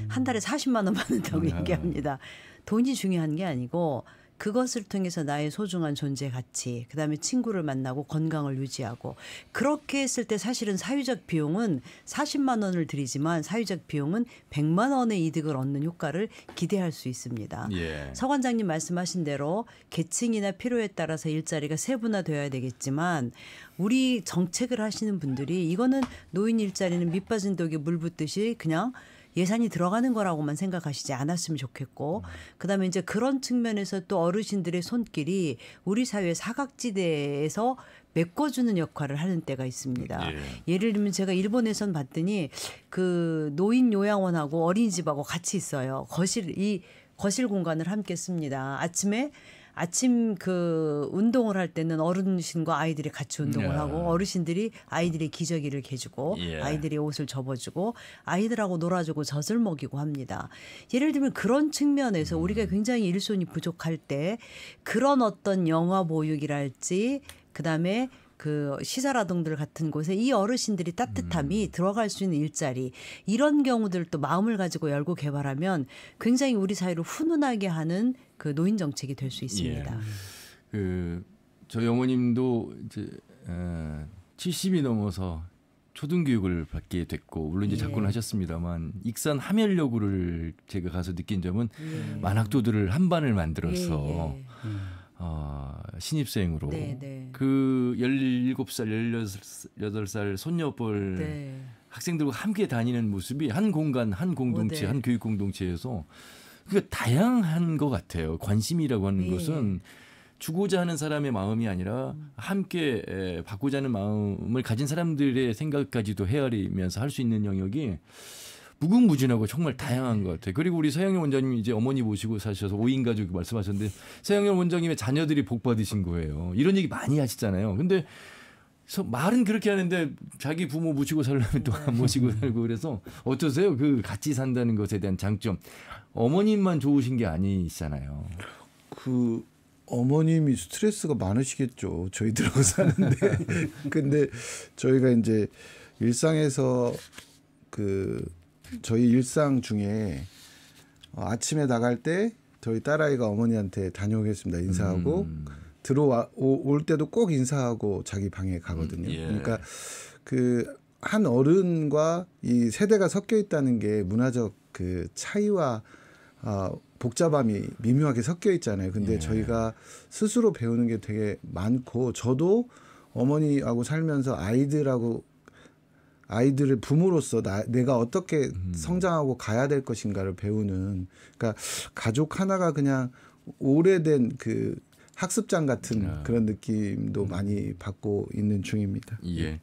한 달에 40만 원 받는다고 얘기합니다. 돈이 중요한 게 아니고 그것을 통해서 나의 소중한 존재 가치, 그다음에 친구를 만나고 건강을 유지하고, 그렇게 했을 때 사실은 사회적 비용은 40만 원을 들이지만 사회적 비용은 100만 원의 이득을 얻는 효과를 기대할 수 있습니다. 서 관장님 말씀하신 대로 계층이나 필요에 따라서 일자리가 세분화되어야 되겠지만, 우리 정책을 하시는 분들이 이거는 노인 일자리는 밑빠진 독에 물 붓듯이 그냥 예산이 들어가는 거라고만 생각하시지 않았으면 좋겠고, 그다음에 이제 그런 측면에서 또 어르신들의 손길이 우리 사회 사각지대에서 메꿔주는 역할을 하는 때가 있습니다. 예를 들면 제가 일본에선 봤더니 그 노인 요양원하고 어린이집하고 같이 있어요. 거실 공간을 함께 씁니다. 아침 그 운동을 할 때는 어르신과 아이들이 같이 운동을 하고, 어르신들이 아이들의 기저귀를 개주고 아이들의 옷을 접어주고 아이들하고 놀아주고 젖을 먹이고 합니다. 예를 들면 그런 측면에서 우리가 굉장히 일손이 부족할 때 그런 어떤 영화 보육이랄지, 그다음에 그 시사라동들 같은 곳에 이 어르신들이 따뜻함이 들어갈 수 있는 일자리, 이런 경우들 또 마음을 가지고 열고 개발하면 굉장히 우리 사회를 훈훈하게 하는 그 노인 정책이 될 수 있습니다. 저희 어머님도 이제 70이 넘어서 초등교육을 받게 됐고, 물론 이제 작고는 하셨습니다만, 익산 함열여고를 제가 가서 느낀 점은 만학도들을 한 반을 만들어서 신입생으로 그 17살, 18살 손녀뻘 학생들과 함께 다니는 모습이 한 공간, 한 공동체, 한 교육 공동체에서 그 다양한 것 같아요. 관심이라고 하는 것은 주고자 하는 사람의 마음이 아니라 함께 받고자 하는 마음을 가진 사람들의 생각까지도 헤아리면서 할 수 있는 영역이 무궁무진하고 정말 다양한 것 같아요. 그리고 우리 서영현 원장님이 이제 어머니 모시고 사셔서 5인 가족 말씀하셨는데, 서영현 원장님의 자녀들이 복 받으신 거예요. 이런 얘기 많이 하시잖아요. 근데 말은 그렇게 하는데 자기 부모 모시고 살려면 또 안 모시고 살고 그래서 어떠세요? 그 같이 산다는 것에 대한 장점. 어머님만 좋으신 게 아니잖아요. 그 어머님이 스트레스가 많으시겠죠. 저희들하고 사는데. 근데 저희가 이제 일상에서 그 저희 일상 중에 아침에 나갈 때 저희 딸아이가 어머니한테 다녀오겠습니다 인사하고 올 때도 꼭 인사하고 자기 방에 가거든요. 예. 그러니까 그 한 어른과 이 세대가 섞여 있다는 게 문화적 그 차이와 복잡함이 미묘하게 섞여 있잖아요. 근데 예. 저희가 스스로 배우는 게 되게 많고 저도 어머니하고 살면서 아이들의 부모로서 내가 어떻게 성장하고 가야 될 것인가를 배우는, 그러니까 가족 하나가 그냥 오래된 그 학습장 같은 그런 느낌도 많이 받고 있는 중입니다. 예.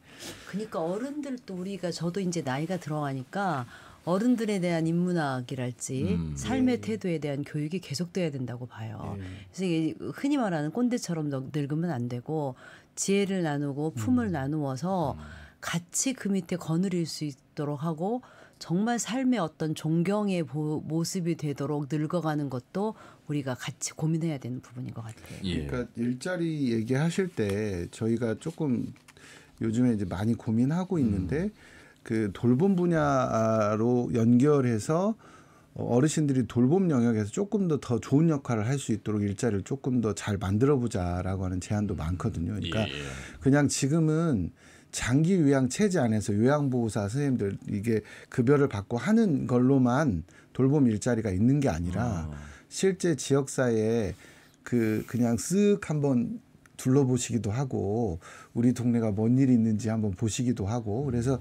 그러니까 어른들도 저도 이제 나이가 들어가니까 어른들에 대한 인문학이랄지 삶의 태도에 대한 교육이 계속돼야 된다고 봐요. 그래서 이게 흔히 말하는 꼰대처럼 늙으면 안 되고 지혜를 나누고 품을 나누어서 같이 그 밑에 거느릴 수 있도록 하고 정말 삶의 어떤 존경의 모습이 되도록 늙어가는 것도 우리가 같이 고민해야 되는 부분인 것 같아요. 예. 그러니까 일자리 얘기하실 때 저희가 조금 요즘에 이제 많이 고민하고 있는데 그 돌봄 분야로 연결해서 어르신들이 돌봄 영역에서 조금 더 좋은 역할을 할 수 있도록 일자리를 조금 더 잘 만들어보자라고 하는 제안도 많거든요. 그러니까 예. 그냥 지금은 장기 요양 체제 안에서 요양보호사 선생님들 이게 급여를 받고 하는 걸로만 돌봄 일자리가 있는 게 아니라 실제 지역사회에 그냥 쓱 한번 둘러보시기도 하고 우리 동네가 뭔 일이 있는지 한번 보시기도 하고 그래서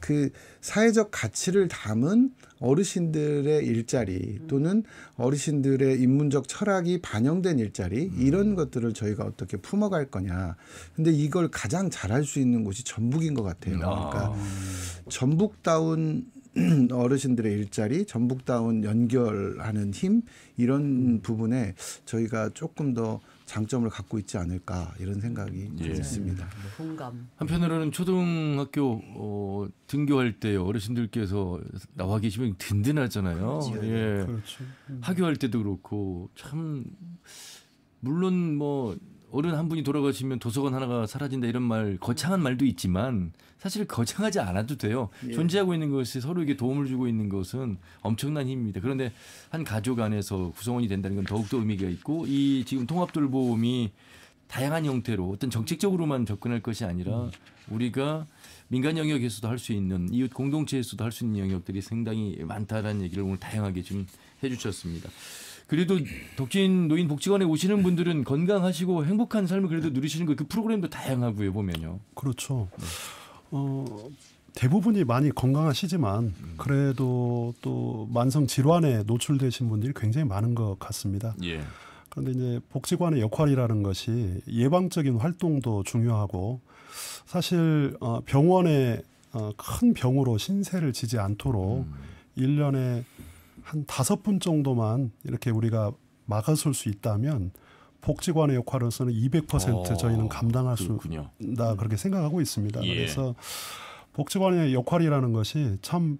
그 사회적 가치를 담은 어르신들의 일자리 또는 어르신들의 인문적 철학이 반영된 일자리 이런 것들을 저희가 어떻게 품어갈 거냐. 근데 이걸 가장 잘할 수 있는 곳이 전북인 것 같아요. 그러니까 전북다운 어르신들의 일자리, 전북다운 연결하는 힘 이런 부분에 저희가 조금 더 장점을 갖고 있지 않을까 이런 생각이 있습니다. 공감. 한편으로는 초등학교 등교할 때 어르신들께서 나와 계시면 든든하잖아요. 예. 그렇죠. 학교할 때도 그렇고 참 물론 뭐 어른 한 분이 돌아가시면 도서관 하나가 사라진다 이런 말 거창한 말도 있지만 사실 거창하지 않아도 돼요. 존재하고 있는 것이 서로에게 도움을 주고 있는 것은 엄청난 힘입니다. 그런데 한 가족 안에서 구성원이 된다는 건 더욱더 의미가 있고 이 지금 통합돌봄이 다양한 형태로 어떤 정책적으로만 접근할 것이 아니라 우리가 민간 영역에서도 할 수 있는 이웃 공동체에서도 할 수 있는 영역들이 상당히 많다라는 얘기를 오늘 다양하게 좀 해주셨습니다. 그래도 덕진 노인 복지관에 오시는 분들은 건강하시고 행복한 삶을 그래도 누리시는 그 프로그램도 다양하고요 보면요. 그렇죠. 대부분이 많이 건강하시지만 그래도 또 만성 질환에 노출되신 분들이 굉장히 많은 것 같습니다. 예. 그런데 이제 복지관의 역할이라는 것이 예방적인 활동도 중요하고 사실 병원에 큰 병으로 신세를 지지 않도록 1년에 한 5분 정도만 이렇게 우리가 막아설 수 있다면 복지관의 역할로서는 200% 저희는 감당할 수 있다 그렇게 생각하고 있습니다. 예. 그래서 복지관의 역할이라는 것이 참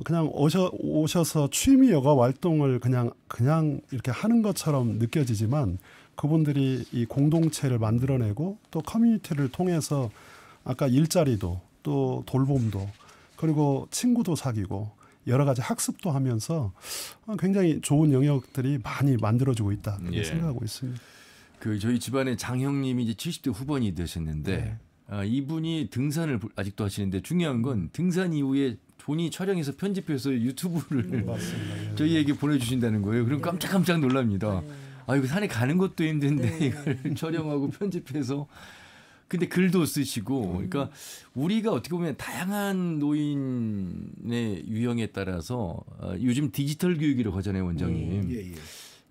그냥 오셔서 취미 여가 활동을 그냥 이렇게 하는 것처럼 느껴지지만 그분들이 이 공동체를 만들어내고 또 커뮤니티를 통해서 아까 일자리도 또 돌봄도 그리고 친구도 사귀고 여러 가지 학습도 하면서 굉장히 좋은 영역들이 많이 만들어지고 있다 그렇게 생각하고 있습니다. 그 저희 집안의 장형님이 이제 70대 후반이 되셨는데 이분이 등산을 아직도 하시는데 중요한 건 등산 이후에 본인이 촬영해서 편집해서 유튜브를 저희에게 보내주신다는 거예요. 그럼 깜짝 놀랍니다. 아 이거 산에 가는 것도 힘든데 이걸 촬영하고 편집해서 근데 글도 쓰시고 그러니까 우리가 어떻게 보면 다양한 노인의 유형에 따라서 요즘 디지털 교육이라고 하잖아요 원장님.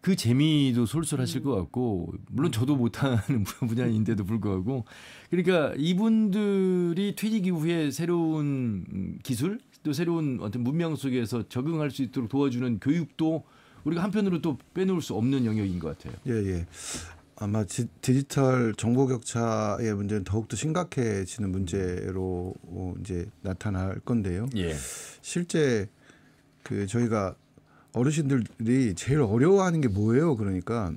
그 재미도 솔솔하실 것 같고 물론 저도 못하는 분야인데도 불구하고 그러니까 이분들이 퇴직 이후에 새로운 기술 또 새로운 어떤 문명 속에서 적응할 수 있도록 도와주는 교육도 우리가 한편으로 또 빼놓을 수 없는 영역인 것 같아요. 예. 아마 디지털 정보 격차의 문제는 더욱더 심각해지는 문제로 이제 나타날 건데요. 예. 실제 그 저희가 어르신들이 제일 어려워하는 게 뭐예요? 그러니까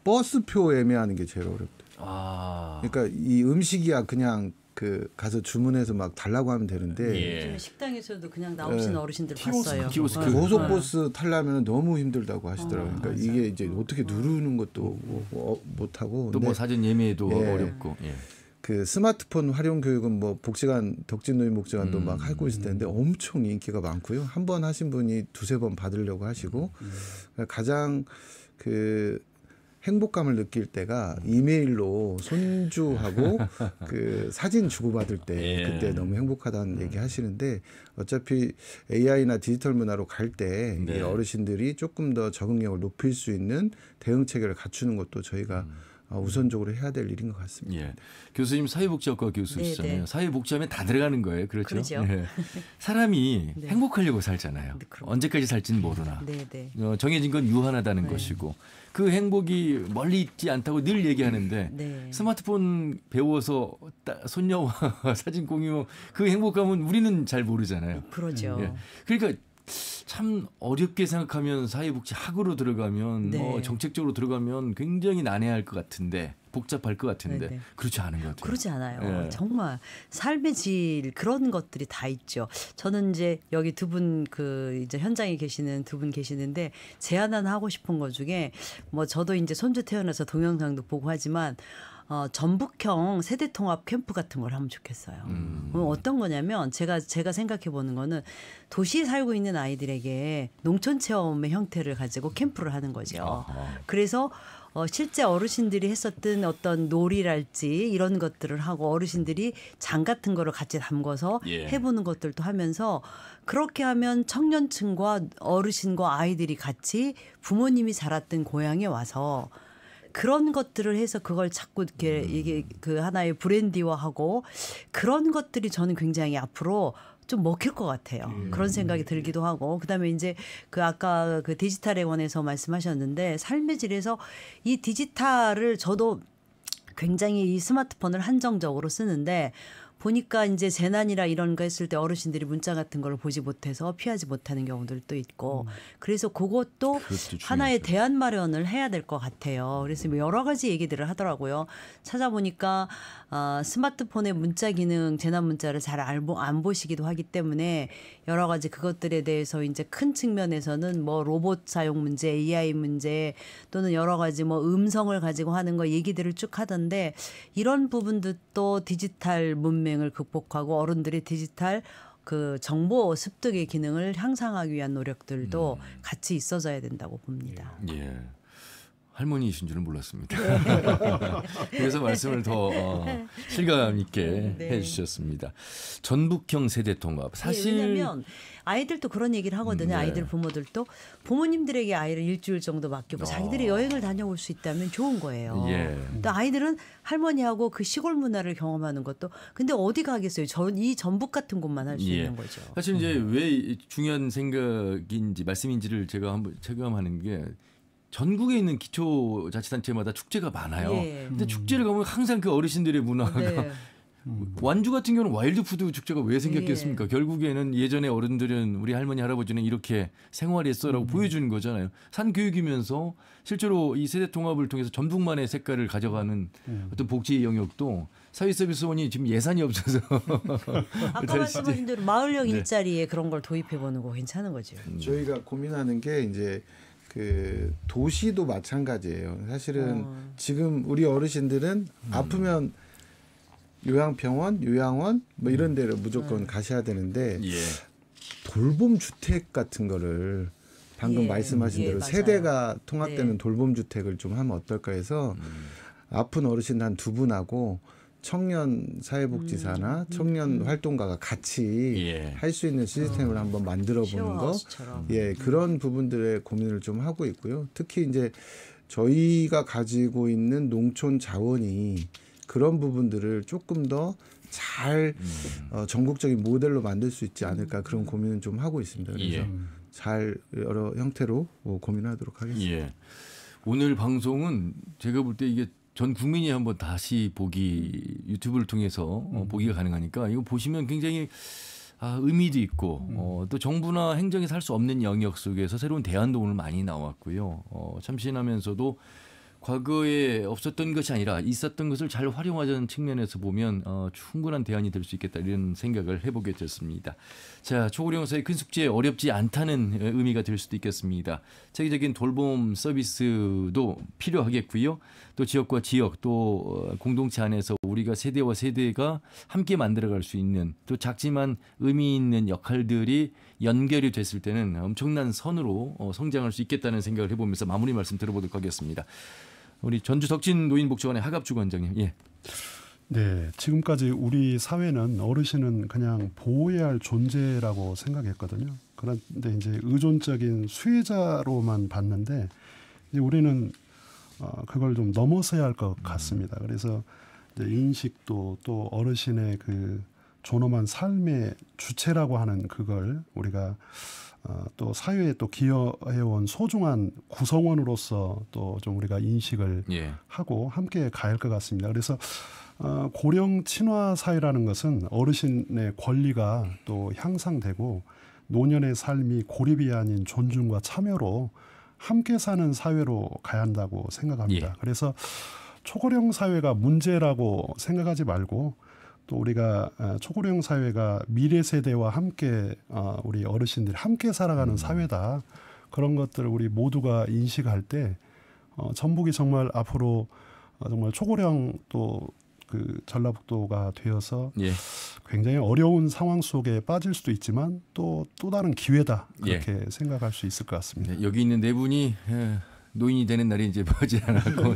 버스표 예매하는 게 제일 어렵대요. 아. 그러니까 이 음식이야 그냥 그 가서 주문해서 막 달라고 하면 되는데 예. 식당에서도 그냥 나오시는 어르신들 봤어요. 키오스크. 그 고속버스 타려면 너무 힘들다고 하시더라고요. 그러니까 맞아요. 이게 이제 어떻게 누르는 것도 못 하고 또 뭐 사전 예매도 어렵고. 예. 그 스마트폰 활용 교육은 뭐 복지관 덕진노인 복지관도 막 하고 있을 텐데 엄청 인기가 많고요. 한 번 하신 분이 두세 번 받으려고 하시고 가장 그 행복감을 느낄 때가 이메일로 손주하고 그 사진 주고받을 때 예. 그때 너무 행복하다는 얘기 하시는데 어차피 AI나 디지털 문화로 갈 때 네. 어르신들이 조금 더 적응력을 높일 수 있는 대응 체계를 갖추는 것도 저희가 우선적으로 해야 될 일인 것 같습니다. 예. 교수님 사회복지학과 교수시잖아요. 네. 사회복지하면 다 들어가는 거예요. 그렇죠? 그렇죠. 예. 사람이 네. 행복하려고 살잖아요. 네, 그럼. 언제까지 살지는 모르나. 네. 정해진 건 유한하다는 네. 것이고 그 행복이 멀리 있지 않다고 늘 얘기하는데 네. 스마트폰 배워서 손녀와 사진 공유 그 행복감은 우리는 잘 모르잖아요. 그러죠. 예. 그러니까 참 어렵게 생각하면 사회복지 학으로 들어가면 네. 뭐 정책적으로 들어가면 굉장히 난해할 것 같은데 복잡할 것 같은데 네. 그렇지 않은 것 같아요. 그러지 않아요. 예. 정말 삶의 질 그런 것들이 다 있죠. 저는 이제 여기 두 분 그 이제 현장에 계시는 두 분 계시는데 제안 하나 하고 싶은 것 중에 뭐 저도 이제 손주 태어나서 동영상도 보고 하지만 전북형 세대통합 캠프 같은 걸 하면 좋겠어요. 어떤 거냐면 제가 생각해 보는 거는 도시에 살고 있는 아이들에게 농촌 체험의 형태를 가지고 캠프를 하는 거죠. 그래서 실제 어르신들이 했었던 어떤 놀이랄지 이런 것들을 하고 어르신들이 장 같은 거를 같이 담궈서 예. 해보는 것들도 하면서 그렇게 하면 청년층과 어르신과 아이들이 같이 부모님이 자랐던 고향에 와서 그런 것들을 해서 그걸 자꾸 이렇게 이게 그 하나의 브랜디화하고 그런 것들이 저는 굉장히 앞으로 좀 먹힐 것 같아요. 그런 생각이 들기도 하고 그다음에 이제 그 아까 그 디지털에 관해서 말씀하셨는데 삶의 질에서 이 디지털을 저도 굉장히 이 스마트폰을 한정적으로 쓰는데 보니까 이제 재난이라 이런 거 했을 때 어르신들이 문자 같은 걸 보지 못해서 피하지 못하는 경우들도 있고 그래서 그것도 하나의 대안 마련을 해야 될 것 같아요. 그래서 뭐 여러 가지 얘기들을 하더라고요. 찾아보니까 스마트폰의 문자 기능, 재난 문자를 잘 안 보시기도 하기 때문에 여러 가지 그것들에 대해서 이제 큰 측면에서는 뭐 로봇 사용 문제, AI 문제 또는 여러 가지 뭐 음성을 가지고 하는 거 얘기들을 쭉 하던데 이런 부분도 디지털 문맹을 극복하고 어른들의 디지털 그 정보 습득의 기능을 향상하기 위한 노력들도 같이 있어져야 된다고 봅니다. 예. 할머니이신 줄은 몰랐습니다. 그래서 말씀을 더 실감 있게 네. 해주셨습니다. 전북형 세대통합. 사실 왜냐하면 아이들도 그런 얘기를 하거든요. 네. 아이들 부모들도 부모님들에게 아이를 일주일 정도 맡기고 자기들이 여행을 다녀올 수 있다면 좋은 거예요. 예. 또 아이들은 할머니하고 그 시골 문화를 경험하는 것도 근데 어디 가겠어요. 이 전북 같은 곳만 할 수 예. 있는 거죠. 사실 이제 왜 중요한 생각인지 말씀인지를 제가 한번 체감하는 게 전국에 있는 기초자치단체마다 축제가 많아요. 예. 근데 축제를 가면 항상 그 어르신들의 문화가 네. 완주 같은 경우는 와일드푸드 축제가 왜 생겼겠습니까? 예. 결국에는 예전에 어른들은 우리 할머니 할아버지는 이렇게 생활했어라고 보여주는 거잖아요. 산 교육이면서 실제로 이 세대 통합을 통해서 전북만의 색깔을 가져가는 어떤 복지 영역도 사회서비스원이 지금 예산이 없어서 아까 말씀하신 대로 마을형 네. 일자리에 그런 걸 도입해보는 거 괜찮은 거죠. 저희가 고민하는 게 이제 그 도시도 마찬가지예요. 사실은 지금 우리 어르신들은 아프면 요양병원, 요양원 뭐 이런 데를 무조건 가셔야 되는데 예. 돌봄 주택 같은 거를 방금 예, 말씀하신 예, 대로 맞아요. 세대가 통합되는 네. 돌봄 주택을 좀 하면 어떨까 해서 아픈 어르신 한 두 분하고 청년 사회복지사나 청년 활동가가 같이 예. 할 수 있는 시스템을 한번 만들어 보는 거. 쉐어하우스처럼. 예, 그런 부분들의 고민을 좀 하고 있고요. 특히 이제 저희가 가지고 있는 농촌 자원이 그런 부분들을 조금 더 잘 전국적인 모델로 만들 수 있지 않을까 그런 고민은 좀 하고 있습니다. 그래서 예. 잘 여러 형태로 고민하도록 하겠습니다. 예. 오늘 방송은 제가 볼 때 이게 전 국민이 한번 다시 보기 유튜브를 통해서 보기가 가능하니까 이거 보시면 굉장히 의미도 있고 또 정부나 행정에서 할 수 없는 영역 속에서 새로운 대안도 오늘 많이 나왔고요. 참신하면서도 과거에 없었던 것이 아니라 있었던 것을 잘 활용하자는 측면에서 보면 충분한 대안이 될 수 있겠다 이런 생각을 해보게 됐습니다. 자, 초고령사의 큰 숙제 어렵지 않다는 의미가 될 수도 있겠습니다. 체계적인 돌봄 서비스도 필요하겠고요. 또 지역과 지역 또 공동체 안에서 우리가 세대와 세대가 함께 만들어갈 수 있는 또 작지만 의미 있는 역할들이 연결이 됐을 때는 엄청난 선으로 성장할 수 있겠다는 생각을 해보면서 마무리 말씀 들어보도록 하겠습니다. 우리 전주 덕진 노인복지관의 하갑주 관장님. 예. 네, 지금까지 우리 사회는 어르신은 그냥 보호해야 할 존재라고 생각했거든요. 그런데 이제 의존적인 수혜자로만 봤는데 이제 우리는 그걸 좀 넘어서야 할 것 같습니다. 그래서 이제 인식도 또 어르신의 그 존엄한 삶의 주체라고 하는 그걸 우리가 또 사회에 또 기여해온 소중한 구성원으로서 또 좀 우리가 인식을 하고 함께 가야 할 것 같습니다. 그래서 고령 친화 사회라는 것은 어르신의 권리가 또 향상되고 노년의 삶이 고립이 아닌 존중과 참여로 함께 사는 사회로 가야 한다고 생각합니다. 그래서 초고령 사회가 문제라고 생각하지 말고 또 우리가 초고령 사회가 미래 세대와 함께 우리 어르신들이 함께 살아가는 사회다. 그런 것들을 우리 모두가 인식할 때 전북이 정말 앞으로 정말 초고령 또 그 전라북도가 되어서 굉장히 어려운 상황 속에 빠질 수도 있지만 또 다른 기회다. 그렇게 생각할 수 있을 것 같습니다. 여기 있는 네 분이 노인이 되는 날이 이제 머지않았고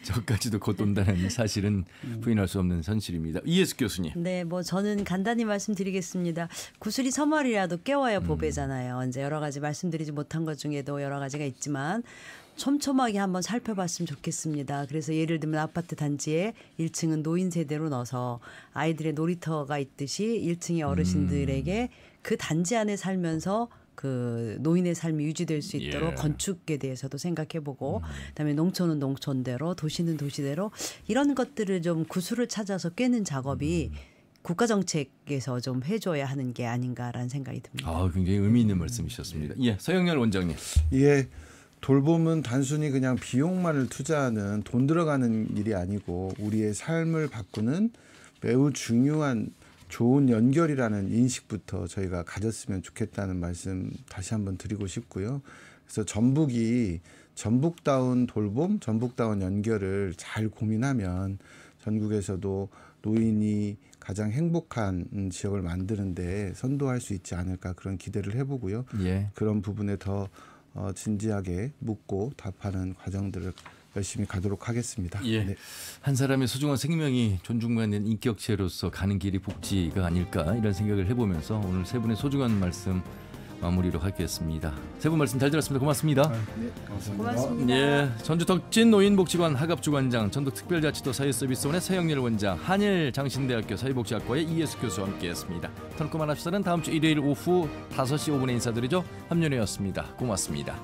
저까지도 곧 온다는 사실은 부인할 수 없는 현실입니다. 이혜숙 교수님. 네, 뭐 저는 간단히 말씀드리겠습니다. 구슬이 서말이라도 깨워야 보배잖아요. 이제 여러 가지 말씀드리지 못한 것 중에도 여러 가지가 있지만 촘촘하게 한번 살펴봤으면 좋겠습니다. 그래서 예를 들면 아파트 단지에 1층은 노인 세대로 넣어서 아이들의 놀이터가 있듯이 1층의 어르신들에게 그 단지 안에 살면서 그 노인의 삶이 유지될 수 있도록 건축에 대해서도 생각해보고 그다음에 농촌은 농촌대로 도시는 도시대로 이런 것들을 좀 구슬을 찾아서 꿰는 작업이 국가 정책에서 좀 해줘야 하는 게 아닌가라는 생각이 듭니다. 굉장히 의미 있는 말씀이셨습니다. 서영렬 원장님. 돌봄은 단순히 그냥 비용만을 투자하는 돈 들어가는 일이 아니고 우리의 삶을 바꾸는 매우 중요한 좋은 연결이라는 인식부터 저희가 가졌으면 좋겠다는 말씀 다시 한번 드리고 싶고요. 그래서 전북이 전북다운 돌봄, 전북다운 연결을 잘 고민하면 전국에서도 노인이 가장 행복한 지역을 만드는 데 선도할 수 있지 않을까 그런 기대를 해보고요. 그런 부분에 더 진지하게 묻고 답하는 과정들을 열심히 가도록 하겠습니다. 한 사람의 소중한 생명이 존중받는 인격체로서 가는 길이 복지가 아닐까 이런 생각을 해보면서 오늘 세 분의 소중한 말씀 마무리로 하겠습니다. 세 분 말씀 잘 들었습니다. 고맙습니다. 고맙습니다. 전주 덕진 노인복지관 하갑주관장, 전북특별자치도 사회서비스원의 서영렬 원장, 한일장신대학교 사회복지학과의 이혜숙 교수와 함께했습니다. 털코만 합시다는 다음 주 일요일 오후 5시 5분에 인사드리죠. 함윤혜였습니다. 고맙습니다.